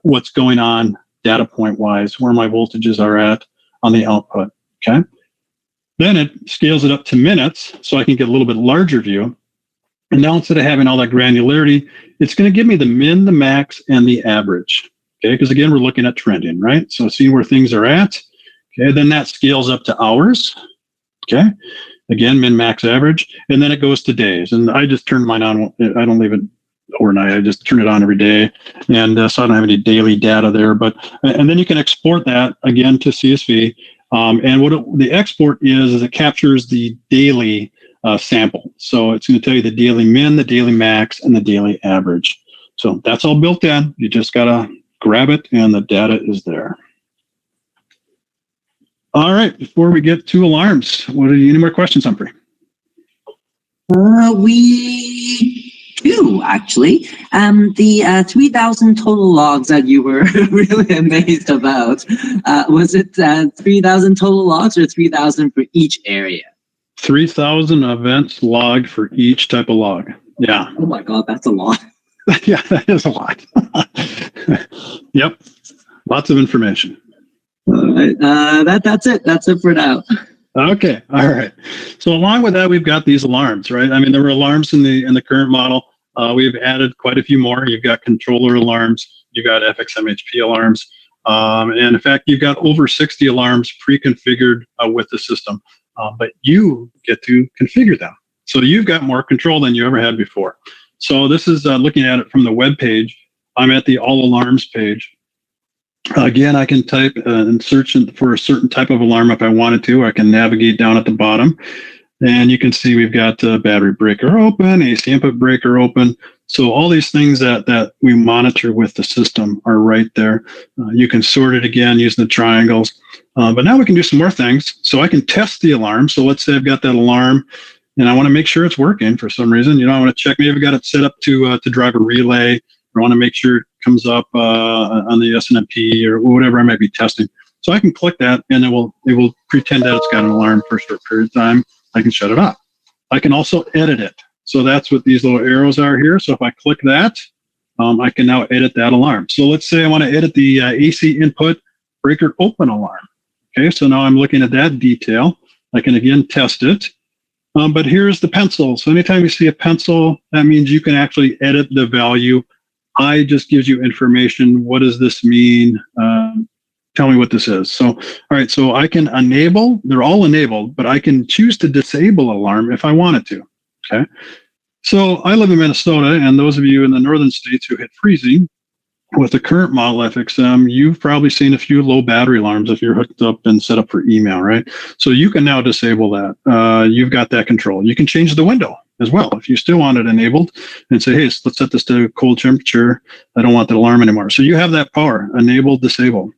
what's going on data point wise, where my voltages are at on the output, okay? Then it scales it up to minutes, so I can get a little bit larger view. And now instead of having all that granularity, it's going to give me the min, the max, and the average, okay? Because again, we're looking at trending, right? So seeing where things are at, okay? Then that scales up to hours, okay? Again, min, max, average, and then it goes to days. And I just turn mine on. I don't leave it overnight. I just turn it on every day, and so I don't have any daily data there. And then you can export that again to CSV. And what the export is it captures the daily sample. So it's going to tell you the daily min, the daily max, and the daily average. So that's all built in. You just got to grab it, and the data is there. All right, before we get to alarms, any more questions, Humphrey? We do, actually. The 3,000 total logs that you were really amazed about, was it 3,000 total logs or 3,000 for each area? 3,000 events logged for each type of log. Yeah. Oh my God, that's a lot. Yeah, that is a lot. Yep, lots of information. All right, that's it. That's it for now. Okay, all right. So along with that, we've got these alarms, right? I mean, there were alarms in the current model. We've added quite a few more. You've got controller alarms. You've got FXM HP alarms. And in fact, you've got over 60 alarms pre-configured with the system. But you get to configure them. So you've got more control than you ever had before. So this is looking at it from the web page. I'm at the all alarms page. Again, I can type and search for a certain type of alarm if I wanted to. I can navigate down at the bottom, and you can see we've got battery breaker open, AC input breaker open. So all these things that we monitor with the system are right there. You can sort it again using the triangles. But now we can do some more things. So I can test the alarm. So let's say I've got that alarm, and I want to make sure it's working for some reason. I want to check. Maybe I've got it set up to drive a relay. I want to make sure it comes up on the SNMP or whatever I might be testing. So I can click that, and it will pretend that it's got an alarm for a short period of time. I can shut it off. I can also edit it. So that's what these little arrows are here. So if I click that, I can now edit that alarm. So let's say I want to edit the AC input breaker open alarm. Okay, so now I'm looking at that detail. I can again test it. But here's the pencil. So anytime you see a pencil, that means you can actually edit the value. I just gives you information. What does this mean? Tell me what this is. So, all right, so I can enable, they're all enabled, but I can choose to disable alarm if I wanted to, okay? So I live in Minnesota, and those of you in the northern states who hit freezing, with the current model FXM, you've probably seen a few low battery alarms if you're hooked up and set up for email, right? So you can now disable that. You've got that control. You can change the window as well if you still want it enabled and say, hey, let's set this to cold temperature. I don't want the alarm anymore. So you have that power, enable, disable.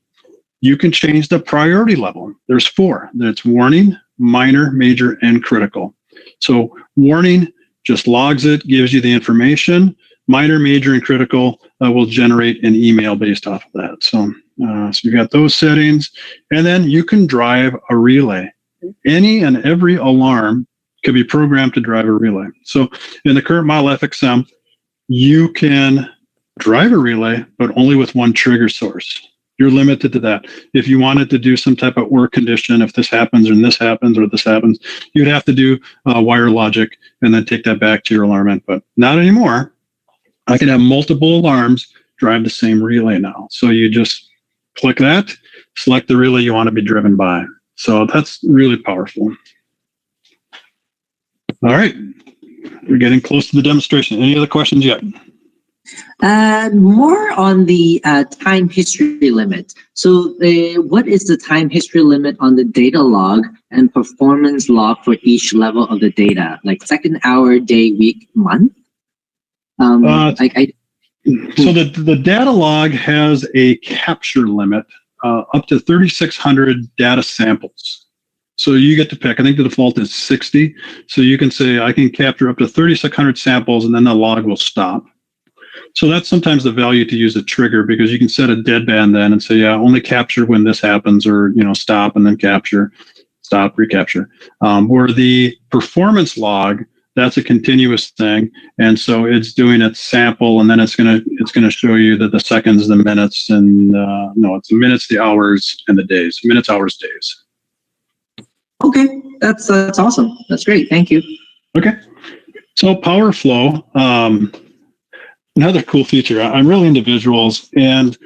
You can change the priority level. There's 4. That's warning, minor, major, and critical. So warning just logs it, gives you the information. Minor, major, and critical will generate an email based off of that. So you've got those settings. And then you can drive a relay. Any and every alarm could be programmed to drive a relay. So in the current model FXM, you can drive a relay, but only with one trigger source. You're limited to that. If you wanted to do some type of work condition, if this happens and this happens or this happens, you'd have to do wire logic and then take that back to your alarm input. Not anymore. I can have multiple alarms drive the same relay now. So you just click that, select the relay you want to be driven by. So that's really powerful. All right. We're getting close to the demonstration. Any other questions yet? More on the time history limit. So what is the time history limit on the data log and performance log for each level of the data? Like second, hour, day, week, month? So the data log has a capture limit up to 3,600 data samples. So you get to pick. I think the default is 60. So you can say, I can capture up to 3,600 samples and then the log will stop. So that's sometimes the value to use a trigger, because you can set a deadband then and say, yeah, only capture when this happens, or, stop and then capture, stop, recapture. Or the performance log, that's a continuous thing. And so it's doing its sample, and then it's gonna show you that the seconds, the minutes, and it's the minutes, the hours, and the days. Minutes, hours, days. Okay, that's awesome. That's great. Thank you. Okay. So power flow. Another cool feature. I'm really into visuals, and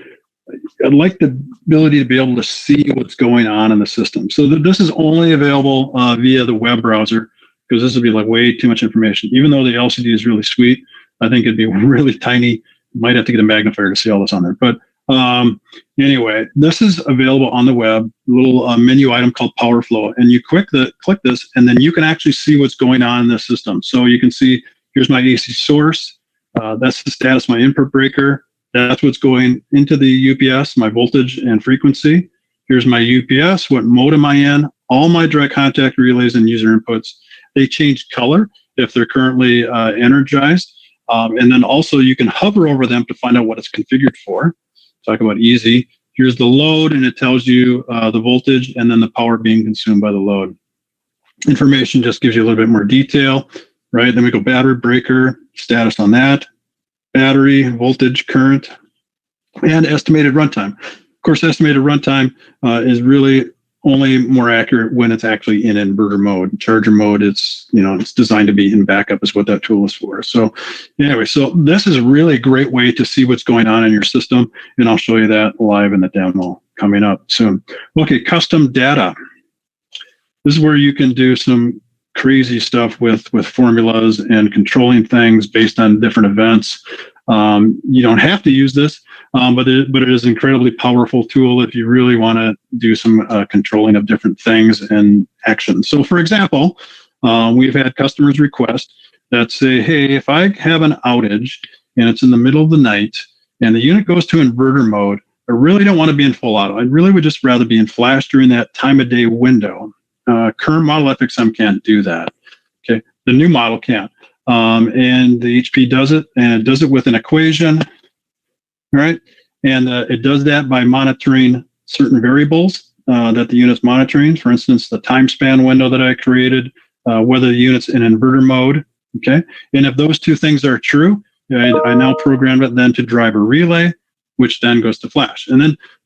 I'd like the ability to be able to see what's going on in the system. So this is only available via the web browser, because this would be like way too much information. Even though the LCD is really sweet, I think it'd be really tiny. Might have to get a magnifier to see all this on there. But anyway, this is available on the web, a little menu item called Power Flow. And you click this, and then you can actually see what's going on in the system. So you can see, here's my AC source. That's the status of my input breaker. That's what's going into the UPS, my voltage and frequency. Here's my UPS, what mode am I in, all my direct contact relays and user inputs. They change color if they're currently energized. And then also you can hover over them to find out what it's configured for. Talk about easy. Here's the load, and it tells you the voltage and then the power being consumed by the load. Information just gives you a little bit more detail, right? Then we go battery breaker, status on that, battery, voltage, current, and estimated runtime. Of course, estimated runtime is really only more accurate when it's actually in inverter mode. Charger mode, it's designed to be in backup, is what that tool is for. So anyway, so this is really a great way to see what's going on in your system, and I'll show you that live in the demo coming up soon. Okay, custom data. This is where you can do some crazy stuff with formulas and controlling things based on different events. You don't have to use this, but it is an incredibly powerful tool if you really want to do some controlling of different things and actions. So for example, we've had customers request that say, hey, if I have an outage and it's in the middle of the night and the unit goes to inverter mode, I really don't want to be in full auto. I really would just rather be in flash during that time of day window. Current model FXM can't do that. Okay, the new model can't. And the HP does it, and it does it with an equation, right? And it does that by monitoring certain variables that the unit's monitoring. For instance, the time span window that I created, whether the unit's in inverter mode, okay? And if those two things are true, I now program it then to drive a relay, which then goes to flash.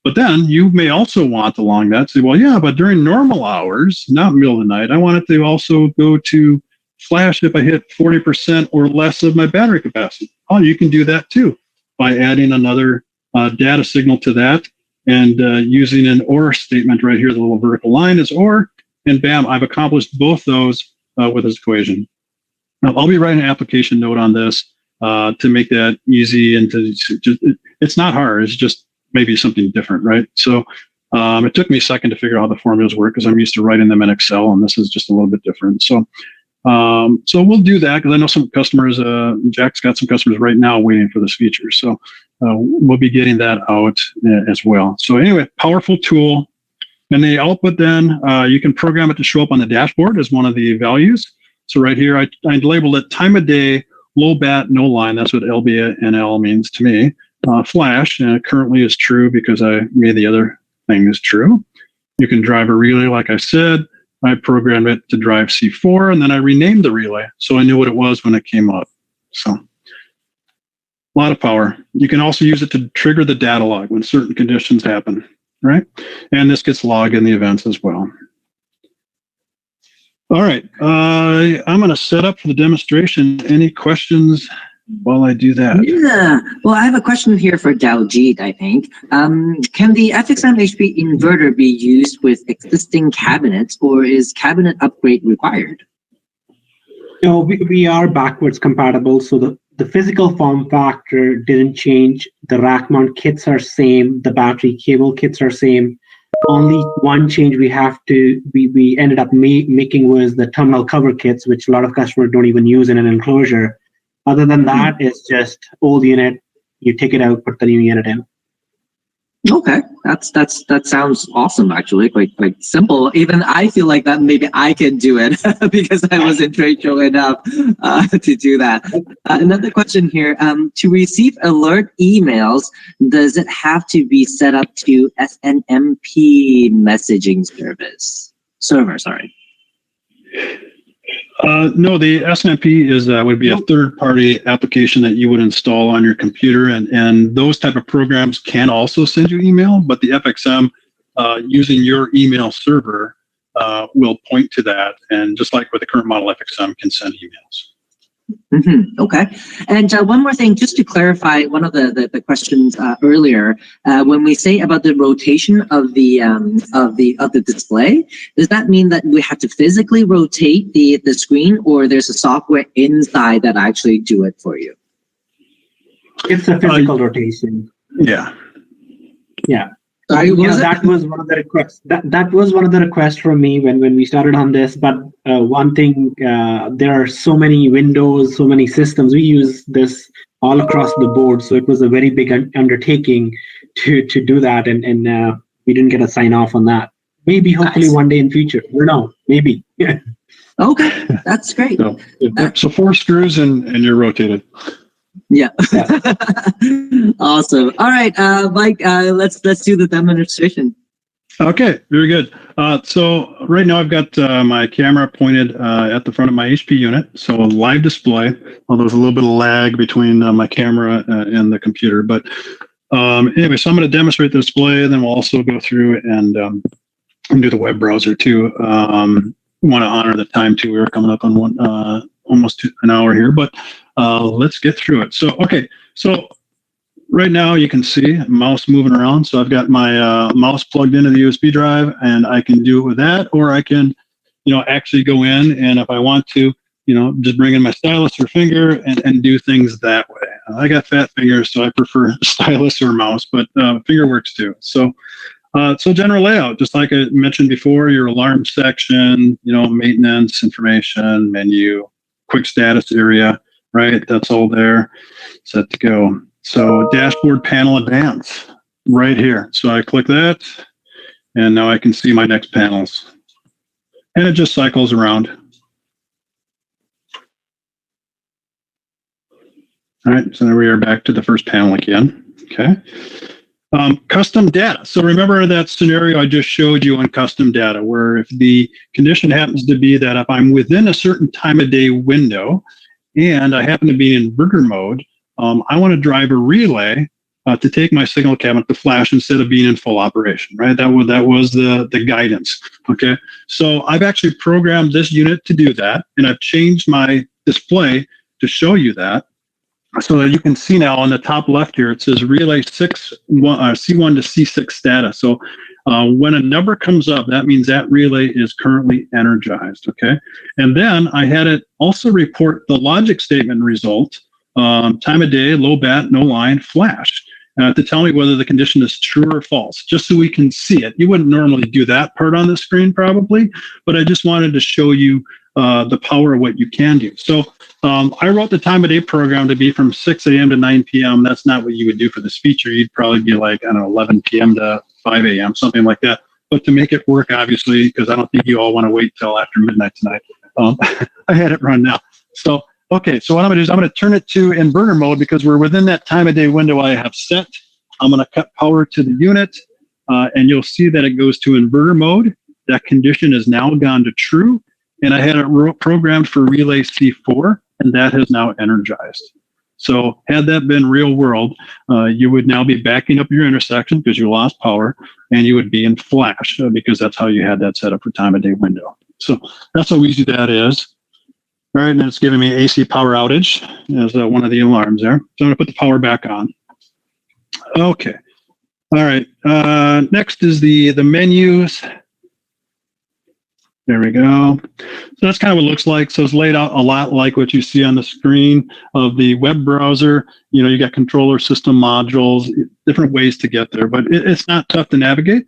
But then you may also want along that, say, well, yeah, but during normal hours, not middle of the night, I want it to also go to flash if I hit 40% or less of my battery capacity. Oh, you can do that too by adding another data signal to that and using an OR statement right here. The little vertical line is OR, and bam, I've accomplished both those with this equation. Now, I'll be writing an application note on this to make that easy and to just it's not hard. It's just maybe something different, right? So it took me a second to figure out how the formulas work because I'm used to writing them in Excel, and this is just a little bit different. So we'll do that because I know some customers, Jack's got some customers right now waiting for this feature. So we'll be getting that out as well. So anyway, powerful tool. And the output then, you can program it to show up on the dashboard as one of the values. So right here, I labeled it time of day, low bat, no line. That's what LBNL means to me. Flash, and it currently is true because I made the other thing is true. You can drive a relay, like I said. I programmed it to drive C4, and then I renamed the relay so I knew what it was when it came up. So a lot of power. You can also use it to trigger the data log when certain conditions happen, right? And this gets logged in the events as well. All right, I'm going to set up for the demonstration. Any questions while I do that? Yeah, well, I have a question here for Daljit, I think. Can the FXM HP inverter be used with existing cabinets, or is cabinet upgrade required? No, we are backwards compatible, so the physical form factor didn't change. The rack mount kits are same. The battery cable kits are same. Only one change we ended up making was the terminal cover kits, which a lot of customers don't even use in an enclosure. Other than that, it's just old unit. You take it out, put the new unit in. Okay, that sounds awesome. Actually, quite simple. Even I feel like that maybe I can do it because I wasn't trade show enough to do that. Another question here: to receive alert emails, does it have to be set up to SNMP messaging server? Sorry. No, the SNMP would be a third-party application that you would install on your computer, and those type of programs can also send you email, but the FXM using your email server will point to that, and just like with the current model, FXM can send emails. Okay, and one more thing, just to clarify one of the questions earlier, when we say about the rotation of the display, does that mean that we have to physically rotate the screen, or there's a software inside that actually do it for you? It's a physical rotation. Yeah. Yeah. That was one of the requests. That was one of the requests from me when we started on this. But one thing, there are so many windows, so many systems. We use this all across the board, so it was a very big undertaking to do that, and we didn't get a sign off on that. Maybe, hopefully, one day in future. We don't know. Maybe. Yeah. Okay, that's great. So 4 screws and you're rotated. Yeah. Awesome. All right, Mike, let's do the demonstration. Okay, very good. So right now I've got my camera pointed at the front of my HP unit. So a live display, although there's a little bit of lag between my camera and the computer. But anyway, so I'm going to demonstrate the display, and then we'll also go through and do the web browser too. Want to honor the time too. We're coming up on almost an hour here, but let's get through it. So, okay, so right now you can see mouse moving around. So I've got my mouse plugged into the USB drive, and I can do it with that, or I can, actually go in, and if I want to, just bring in my stylus or finger and do things that way. I got fat fingers, so I prefer stylus or mouse, but finger works too. So general layout, just like I mentioned before, your alarm section, maintenance, information, menu, quick status area, right? That's all there, set to go. So dashboard panel advance right here. So I click that, and now I can see my next panels. And it just cycles around. All right, so there we are back to the first panel again. Okay. Custom data. So remember that scenario I just showed you on custom data, where if the condition happens to be that if I'm within a certain time of day window and I happen to be in inverter mode, I want to drive a relay to take my signal cabinet to flash instead of being in full operation, right? That was the guidance, okay? So I've actually programmed this unit to do that, and I've changed my display to show you that. So that you can see now on the top left here, it says relay C1 to C6 status. So when a number comes up, that means that relay is currently energized, okay? And then I had it also report the logic statement result, time of day, low bat, no line, flash. to tell me whether the condition is true or false, just so we can see it. You wouldn't normally do that part on the screen probably, but I just wanted to show you the power of what you can do. So I wrote the time of day program to be from 6 a.m. to 9 p.m. That's not what you would do for this feature. You'd probably be like, I don't know, 11 p.m. to 5 a.m., something like that. But to make it work, obviously, because I don't think you all want to wait till after midnight tonight, I had it run now. So, okay, so what I'm going to do is I'm going to turn it to inverter mode because we're within that time of day window I have set. I'm going to cut power to the unit, and you'll see that it goes to inverter mode. That condition is now gone to true, and I had it programmed for relay C4, and that has now energized. So had that been real world, you would now be backing up your intersection because you lost power, and you would be in flash because that's how you had that set up for time of day window. So that's how easy that is. All right, and it's giving me AC power outage as one of the alarms there. So I'm going to put the power back on. Okay. All right. Next is the menus. There we go. So that's kind of what it looks like. So it's laid out a lot like what you see on the screen of the web browser. You know, you got controller system modules, different ways to get there, but it's not tough to navigate.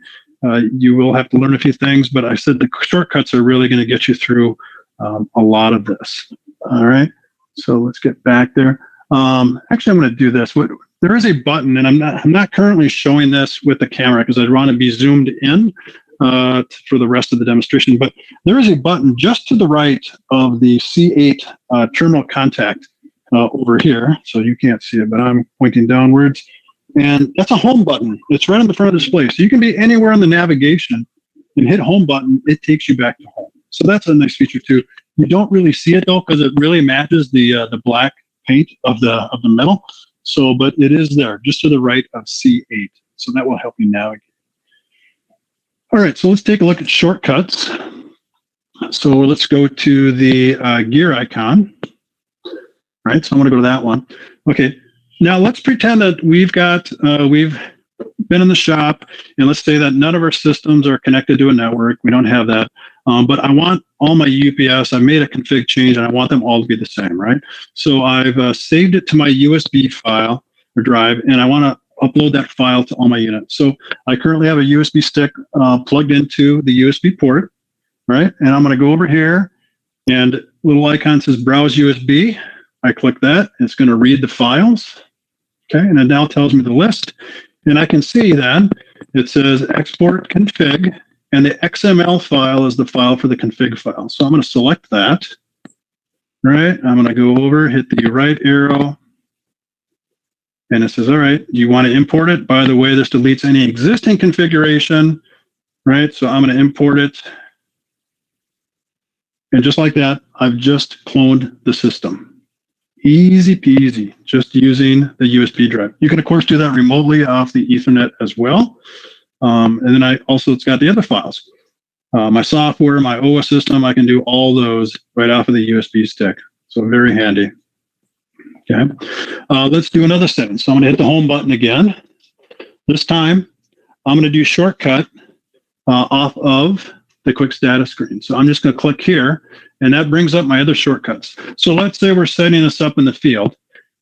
You will have to learn a few things, but I said the shortcuts are really going to get you through a lot of this. All right. So let's get back there. Actually, I'm going to do this. There is a button, and I'm not currently showing this with the camera because I'd want to be zoomed in for the rest of the demonstration, but there is a button just to the right of the C8 terminal contact over here. So you can't see it, but I'm pointing downwards. And that's a home button. It's right on the front of the display. So you can be anywhere in the navigation and hit home button. It takes you back to home. So that's a nice feature too. You don't really see it though because it really matches the black paint of the metal. So, but it is there just to the right of C8. So that will help you navigate. All right, so let's take a look at shortcuts. So let's go to the gear icon. All right, so I'm going to go to that one. Okay, now let's pretend that we've been in the shop, and let's say that none of our systems are connected to a network. We don't have that, but I want all my UPS. I made a config change, and I want them all to be the same, right? So I've saved it to my USB file or drive, and I want to upload that file to all my units. So I currently have a USB stick plugged into the USB port, right? And I'm going to go over here, and little icon says Browse USB. I click that. It's going to read the files, okay? And it now tells me the list. And I can see then it says export config, and the XML file is the file for the config file. So I'm going to select that, right? I'm going to go over, hit the right arrow, and it says, all right, do you want to import it? By the way, this deletes any existing configuration, right? So I'm going to import it. And just like that, I've just cloned the system. Easy peasy, just using the USB drive. You can, of course, do that remotely off the Ethernet as well. And then it's got the other files. My software, my OS system, I can do all those right off of the USB stick. So very handy. Okay, let's do another setting. So I'm going to hit the home button again. This time, I'm going to do shortcut off of the quick status screen. So I'm just going to click here, and that brings up my other shortcuts. So let's say we're setting this up in the field,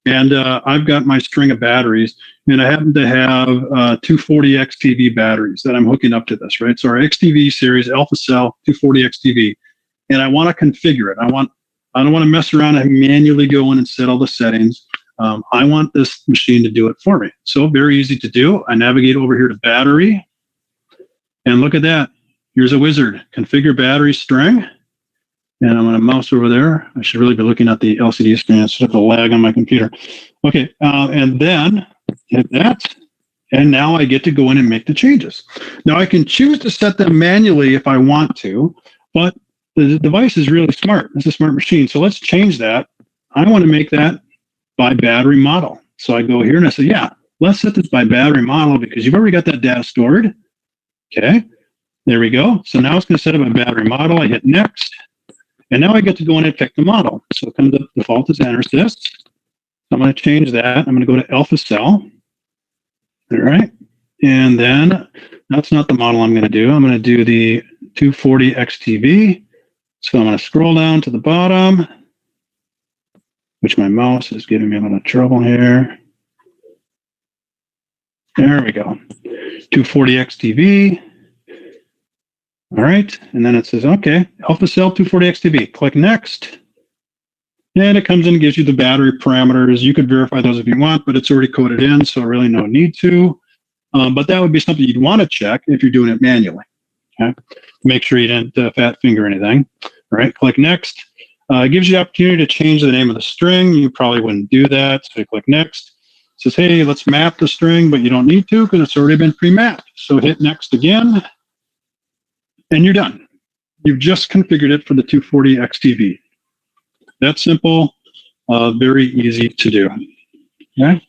and I've got my string of batteries, and I happen to have 240 XTV batteries that I'm hooking up to this, right? So our XTV series, Alpha Cell 240 XTV, and I want to configure it. I don't want to mess around and manually go in and set all the settings. I want this machine to do it for me. So very easy to do. I navigate over here to battery, and look at that. Here's a wizard. Configure battery string. And I'm going to mouse over there. I should really be looking at the LCD screen instead of the lag on my computer. Okay, and then hit that. And now I get to go in and make the changes. Now I can choose to set them manually if I want to, but the device is really smart. It's a smart machine. So let's change that. I want to make that by battery model. So I go here and I say, yeah, let's set this by battery model because you've already got that data stored. Okay, there we go. So now it's going to set up a battery model. I hit next. And now I get to go in and pick the model. So it comes up, default is EnerSys. I'm going to change that. I'm going to go to Alpha Cell. All right. And then that's not the model I'm going to do. I'm going to do the 240 XTV. So I'm going to scroll down to the bottom, which my mouse is giving me a little trouble here. There we go. 240XTV. All right. And then it says, okay, Alpha Cell 240XTV. Click next. And it comes in and gives you the battery parameters. You could verify those if you want, but it's already coded in, so really no need to. But that would be something you'd want to check if you're doing it manually. Okay. Make sure you didn't fat finger anything. All right. Click next. It gives you the opportunity to change the name of the string. You probably wouldn't do that. So you click next. It says, hey, let's map the string, but you don't need to because it's already been pre-mapped. So hit next again, and you're done. You've just configured it for the 240XTV. That's simple, very easy to do. Okay.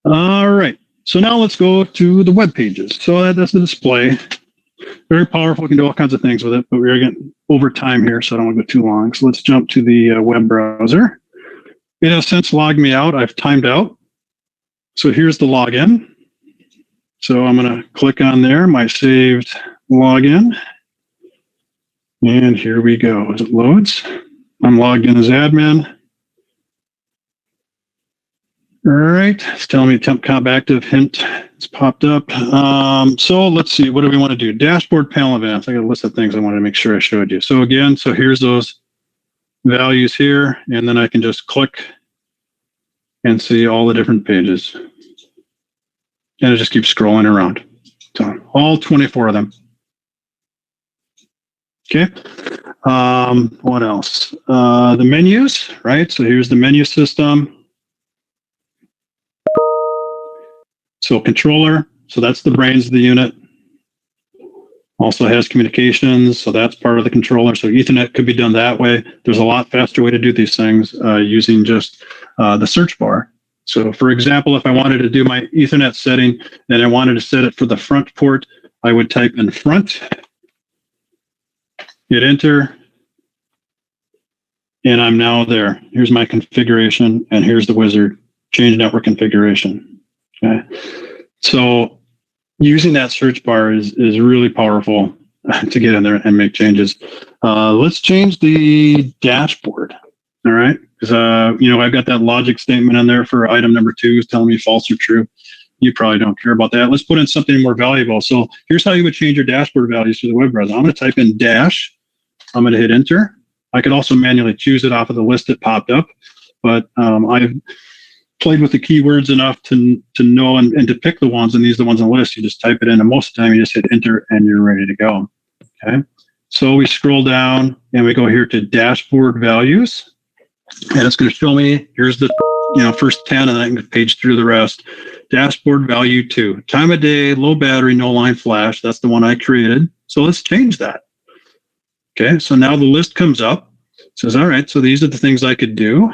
All right. So now let's go to the web pages. So that's the display. Very powerful. We can do all kinds of things with it, but we're getting over time here, so I don't want to go too long. So let's jump to the web browser. It has since logged me out. I've timed out. So here's the login. So I'm going to click on there, my saved login. And here we go as it loads. I'm logged in as admin. All right, it's telling me temp comp active, hint, it's popped up. So let's see, what do we want to do? Dashboard panel events. I got a list of things I wanted to make sure I showed you. So again, so here's those values here, and then I can just click and see all the different pages. And it just keeps scrolling around. So all 24 of them. Okay. What else? The menus, right? So here's the menu system. So controller, so that's the brains of the unit. Also has communications, so that's part of the controller. So Ethernet could be done that way. There's a lot faster way to do these things using just the search bar. So for example, if I wanted to do my Ethernet setting and I wanted to set it for the front port, I would type in front, hit enter, and I'm now there. Here's my configuration, and here's the wizard, change network configuration. Okay. So using that search bar is really powerful to get in there and make changes. Let's change the dashboard. All right. Because, I've got that logic statement in there for item number 2 is telling me false or true. You probably don't care about that. Let's put in something more valuable. So here's how you would change your dashboard values to the web browser. I'm going to type in dash. I'm going to hit enter. I could also manually choose it off of the list that popped up, but I've played with the keywords enough to know and to pick the ones, and these are the ones on the list. You just type it in, and most of the time you just hit enter and you're ready to go. Okay. So we scroll down and we go here to dashboard values, and it's going to show me, here's the first 10, and then I can page through the rest. Dashboard value 2, time of day, low battery, no line flash. That's the one I created. So let's change that. Okay. So now the list comes up. It says, all right, so these are the things I could do.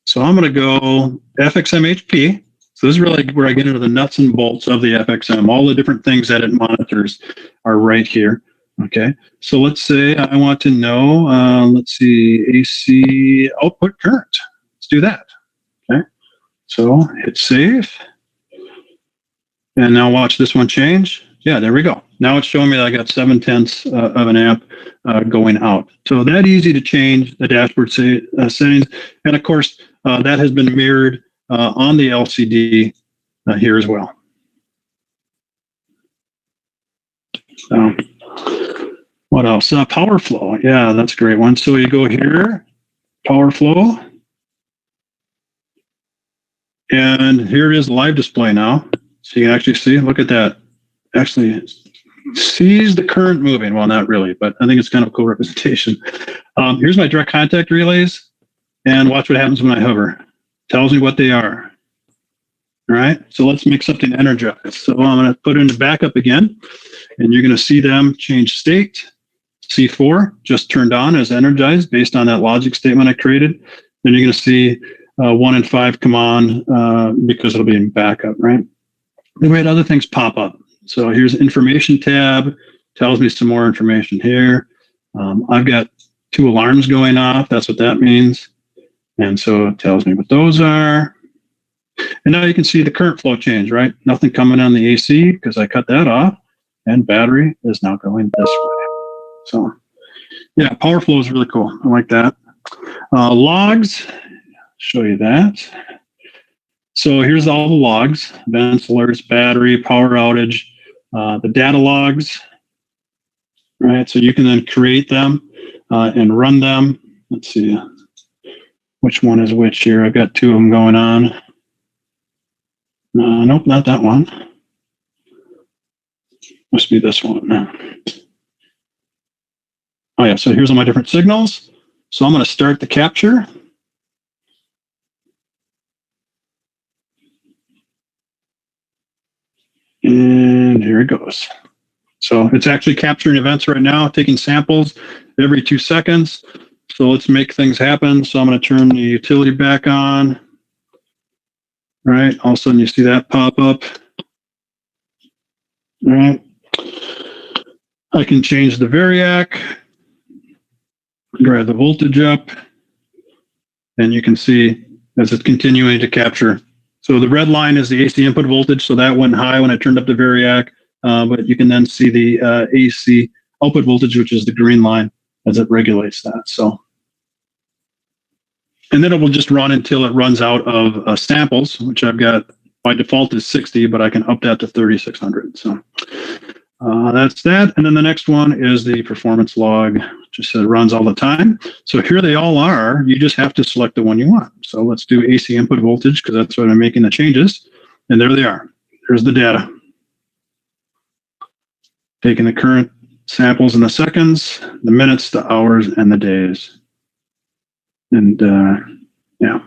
So I'm going to go FXM HP. So this is really where I get into the nuts and bolts of the FXM. All the different things that it monitors are right here. Okay. So let's say I want to know, let's see, AC output current. Let's do that. Okay. So hit save. And now watch this one change. Yeah, there we go. Now it's showing me that I got 0.7 of an amp going out. So that easy to change the dashboard settings. And of course, that has been mirrored on the LCD here as well. So what else? Power flow. Yeah, that's a great one. So you go here, power flow. And here it is live display now. So you can actually see, look at that. Actually sees the current moving. Well, not really, but I think it's kind of a cool representation. Here's my direct contact relays, and watch what happens when I hover. Tells me what they are. All right, so let's make something energized. So I'm going to put in the backup again, and you're going to see them change state. C4 just turned on as energized based on that logic statement I created. Then you're going to see 1 and 5 come on because it'll be in backup, right? Then we had other things pop up. So here's information tab, tells me some more information here. I've got 2 alarms going off. That's what that means. And so it tells me what those are. And now you can see the current flow change, right? Nothing coming on the AC because I cut that off, and battery is now going this way. So yeah, power flow is really cool. I like that. Logs, show you that. So here's all the logs: events, alerts, battery, power outage, the data logs. Right, so you can then create them and run them. Let's see which one is which here. I've got two of them going on. Nope, not that one. Must be this one. Oh yeah, so here's all my different signals. So I'm going to start the capture. And here it goes. So it's actually capturing events right now, taking samples every 2 seconds. So let's make things happen. So I'm going to turn the utility back on. All right, all of a sudden you see that pop up. All right. I can change the variac, drive the voltage up, and you can see as it's continuing to capture. So the red line is the AC input voltage, so that went high when I turned up the variac. But you can then see the AC output voltage, which is the green line, as it regulates that. So, and then it will just run until it runs out of samples, which I've got by default is 60, but I can up that to 3600. So that's that. And then the next one is the performance log, just runs all the time. So here they all are. You just have to select the one you want. So let's do AC input voltage because that's what I'm making the changes. And there they are. There's the data. Taking the current samples in the seconds, the minutes, the hours, and the days. And yeah.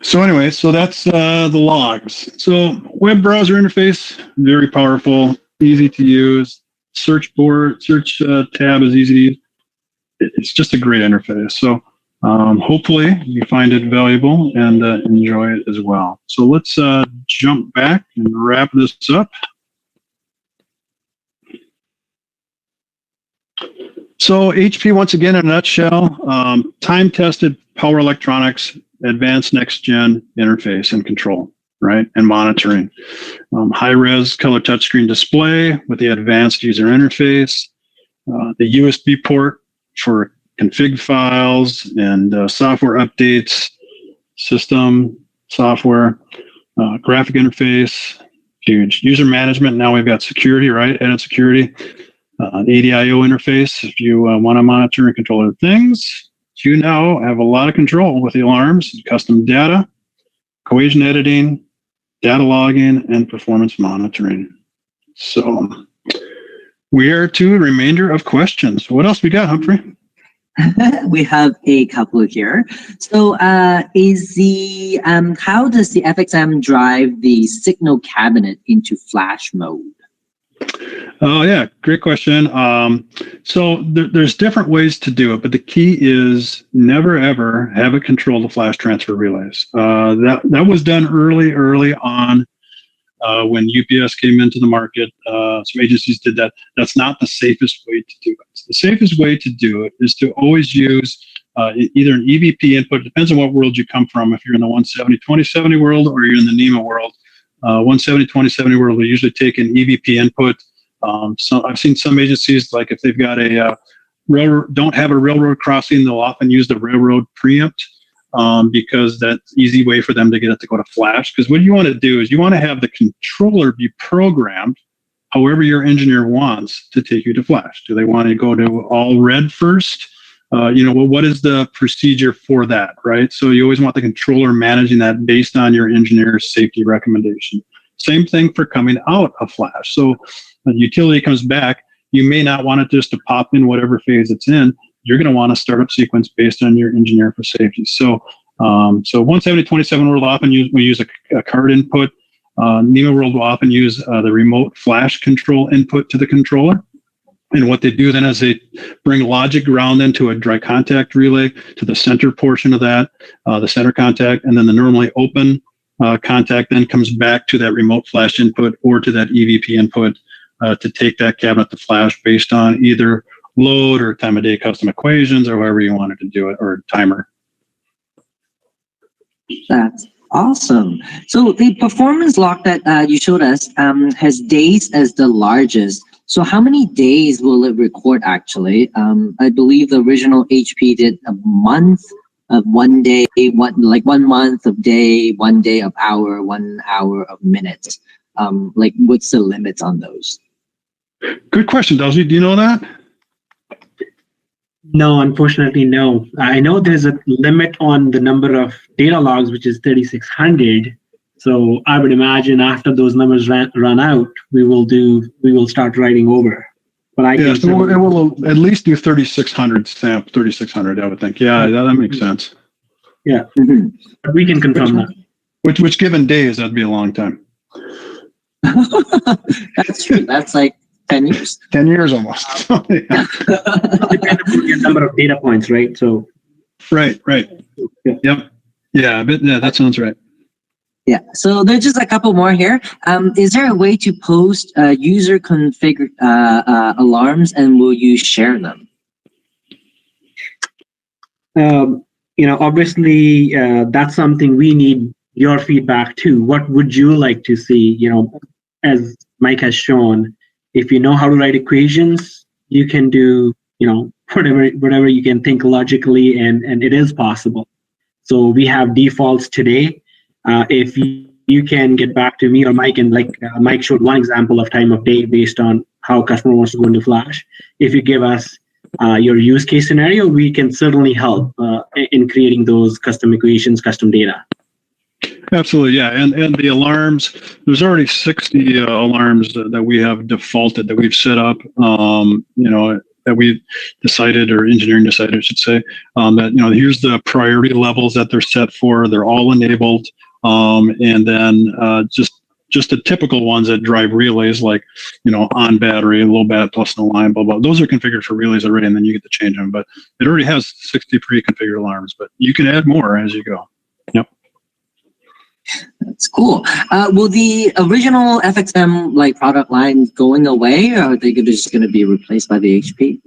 So anyway, so that's the logs. So web browser interface, very powerful, easy to use. Search tab is easy to use. It's just a great interface. So hopefully you find it valuable and enjoy it as well. So let's jump back and wrap this up. So HP, once again, in a nutshell, time-tested power electronics, advanced next-gen interface and control, right, and monitoring. High-res color touchscreen display with the advanced user interface, the USB port for config files and software updates, system, software, graphic interface, huge. User management, now we've got security, right, added security. The ADIO interface, if you want to monitor and control other things, you now have a lot of control with the alarms, custom data, cohesion editing, data logging, and performance monitoring. So we are to the remainder of questions. What else we got, Humphrey? We have a couple here. So is the how does the FXM drive the signal cabinet into flash mode? Oh yeah, great question. So there's different ways to do it, but the key is never ever have it control the flash transfer relays. That was done early on when UPS came into the market. Some agencies did that. That's not the safest way to do it. The safest way to do it is to always use either an EVP input. Depends on what world you come from. If you're in the 170/2070 world or you're in the NEMA world. 170/2070 world, we usually take an EVP input. So I've seen some agencies, like if they've got a railroad, don't have a railroad crossing, they'll often use the railroad preempt because that's an easy way for them to get it to go to flash. Because what you want to do is you want to have the controller be programmed however your engineer wants to take you to flash. Do they want to go to all red first? Well, what is the procedure for that, right? So you always want the controller managing that based on your engineer's safety recommendation. Same thing for coming out of flash. So when the utility comes back, you may not want it just to pop in whatever phase it's in. You're going to want a startup sequence based on your engineer for safety. So 170/2070 world often we use a card input. NEMA world will often use the remote flash control input to the controller. And what they do then is they bring logic ground into a dry contact relay to the center portion of that, the center contact, and then the normally open contact then comes back to that remote flash input or to that EVP input to take that cabinet to flash based on either load or time of day custom equations or however you wanted to do it, or timer. That's awesome. So the performance log that you showed us has days as the largest. So how many days will it record actually? I believe the original HP did a month of 1 day, 1 month of day, 1 day of hour, 1 hour of minutes? Like, what's the limits on those? Good question, Delgy. Do you know that? No, unfortunately, no. I know there's a limit on the number of data logs, which is 3,600. So I would imagine after those numbers run out, we will start writing over. But So it will at least do 3,600 stamp, 3,600, I would think. Yeah, that makes sense. Yeah, but we can confirm that. Which given days, that'd be a long time. That's true. That's like 10 years. 10 years almost. Depending on the number of data points, right? So. Right. Yeah. Yep. Yeah, that sounds right. Yeah, so there's just a couple more here. Is there a way to post user configured alarms, and will you share them? Obviously, that's something we need your feedback too. What would you like to see? As Mike has shown, if you know how to write equations, you can do, whatever you can think logically, and it is possible. So we have defaults today. If you can get back to me or Mike, and like Mike showed one example of time of day based on how customer wants to go into Flash. If you give us your use case scenario, we can certainly help in creating those custom equations, custom data. Absolutely, yeah. And the alarms, there's already 60 alarms that we have defaulted, that we've set up, that we've decided, or engineering decided, I should say, that, here's the priority levels that they're set for. They're all enabled. And then just the typical ones that drive relays, like, on battery, low bat plus no line, blah, blah. Those are configured for relays already, and then you get to change them. But it already has 60 pre-configured alarms, but you can add more as you go. Yep. That's cool. Will the original FXM product line going away, or are they just going to be replaced by the HP?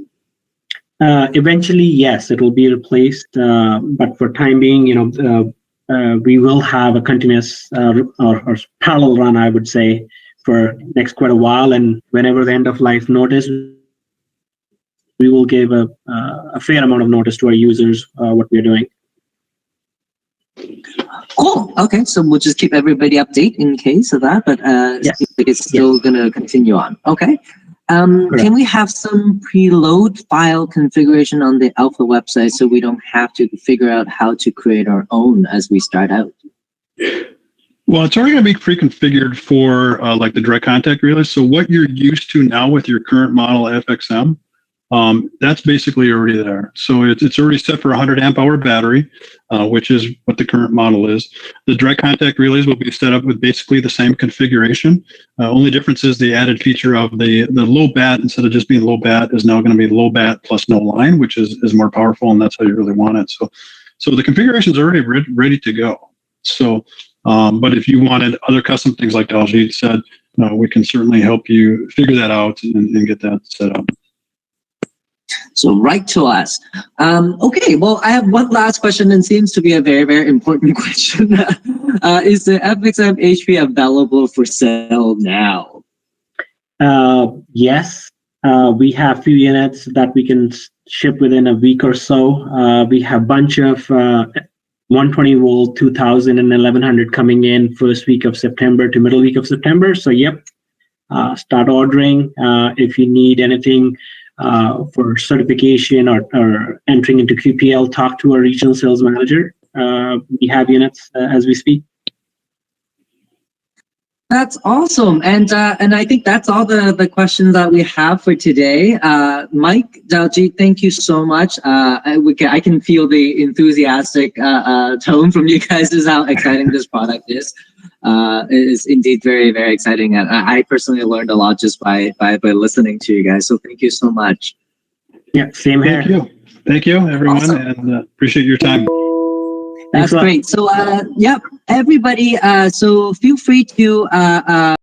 Eventually, yes, it will be replaced. But for time being, we will have a continuous or parallel run, I would say, for next quite a while. And whenever the end of life notice, we will give a fair amount of notice to our users what we're doing. Cool. Okay, so we'll just keep everybody updated in case of that, but Yes. it's still going to continue on. Okay. Correct. Can we have some preload file configuration on the Alpha website so we don't have to figure out how to create our own as we start out? Well, it's already going to be pre-configured for like the direct contact relays. So what you're used to now with your current model FXM, that's basically already there. So it's already set for 100 amp hour battery, which is what the current model is. The direct contact relays will be set up with basically the same configuration. Only difference is the added feature of the low bat, instead of just being low bat, is now going to be low bat plus no line, which is more powerful, and that's how you really want it. So the configuration is already ready to go. So, but if you wanted other custom things like Daljit said, we can certainly help you figure that out and get that set up. So write to us. Okay, well, I have one last question, and seems to be a very, very important question. Is the FXM HP available for sale now? Yes, we have few units that we can ship within a week or so. We have a bunch of 120 volt, 2000 and 1100 coming in first week of September to middle week of September. So yep, start ordering. If you need anything for certification or entering into QPL, talk to our regional sales manager. We have units as we speak. That's awesome, and I think that's all the questions that we have for today. Mike, Daljit, thank you so much. I can feel the enthusiastic tone from you guys as how exciting this product is. It is indeed very, very exciting, and I personally learned a lot just by listening to you guys. So thank you so much. Yeah, same here. Thank you, everyone, Awesome. And appreciate your time. That's great. So, yeah, everybody. So feel free to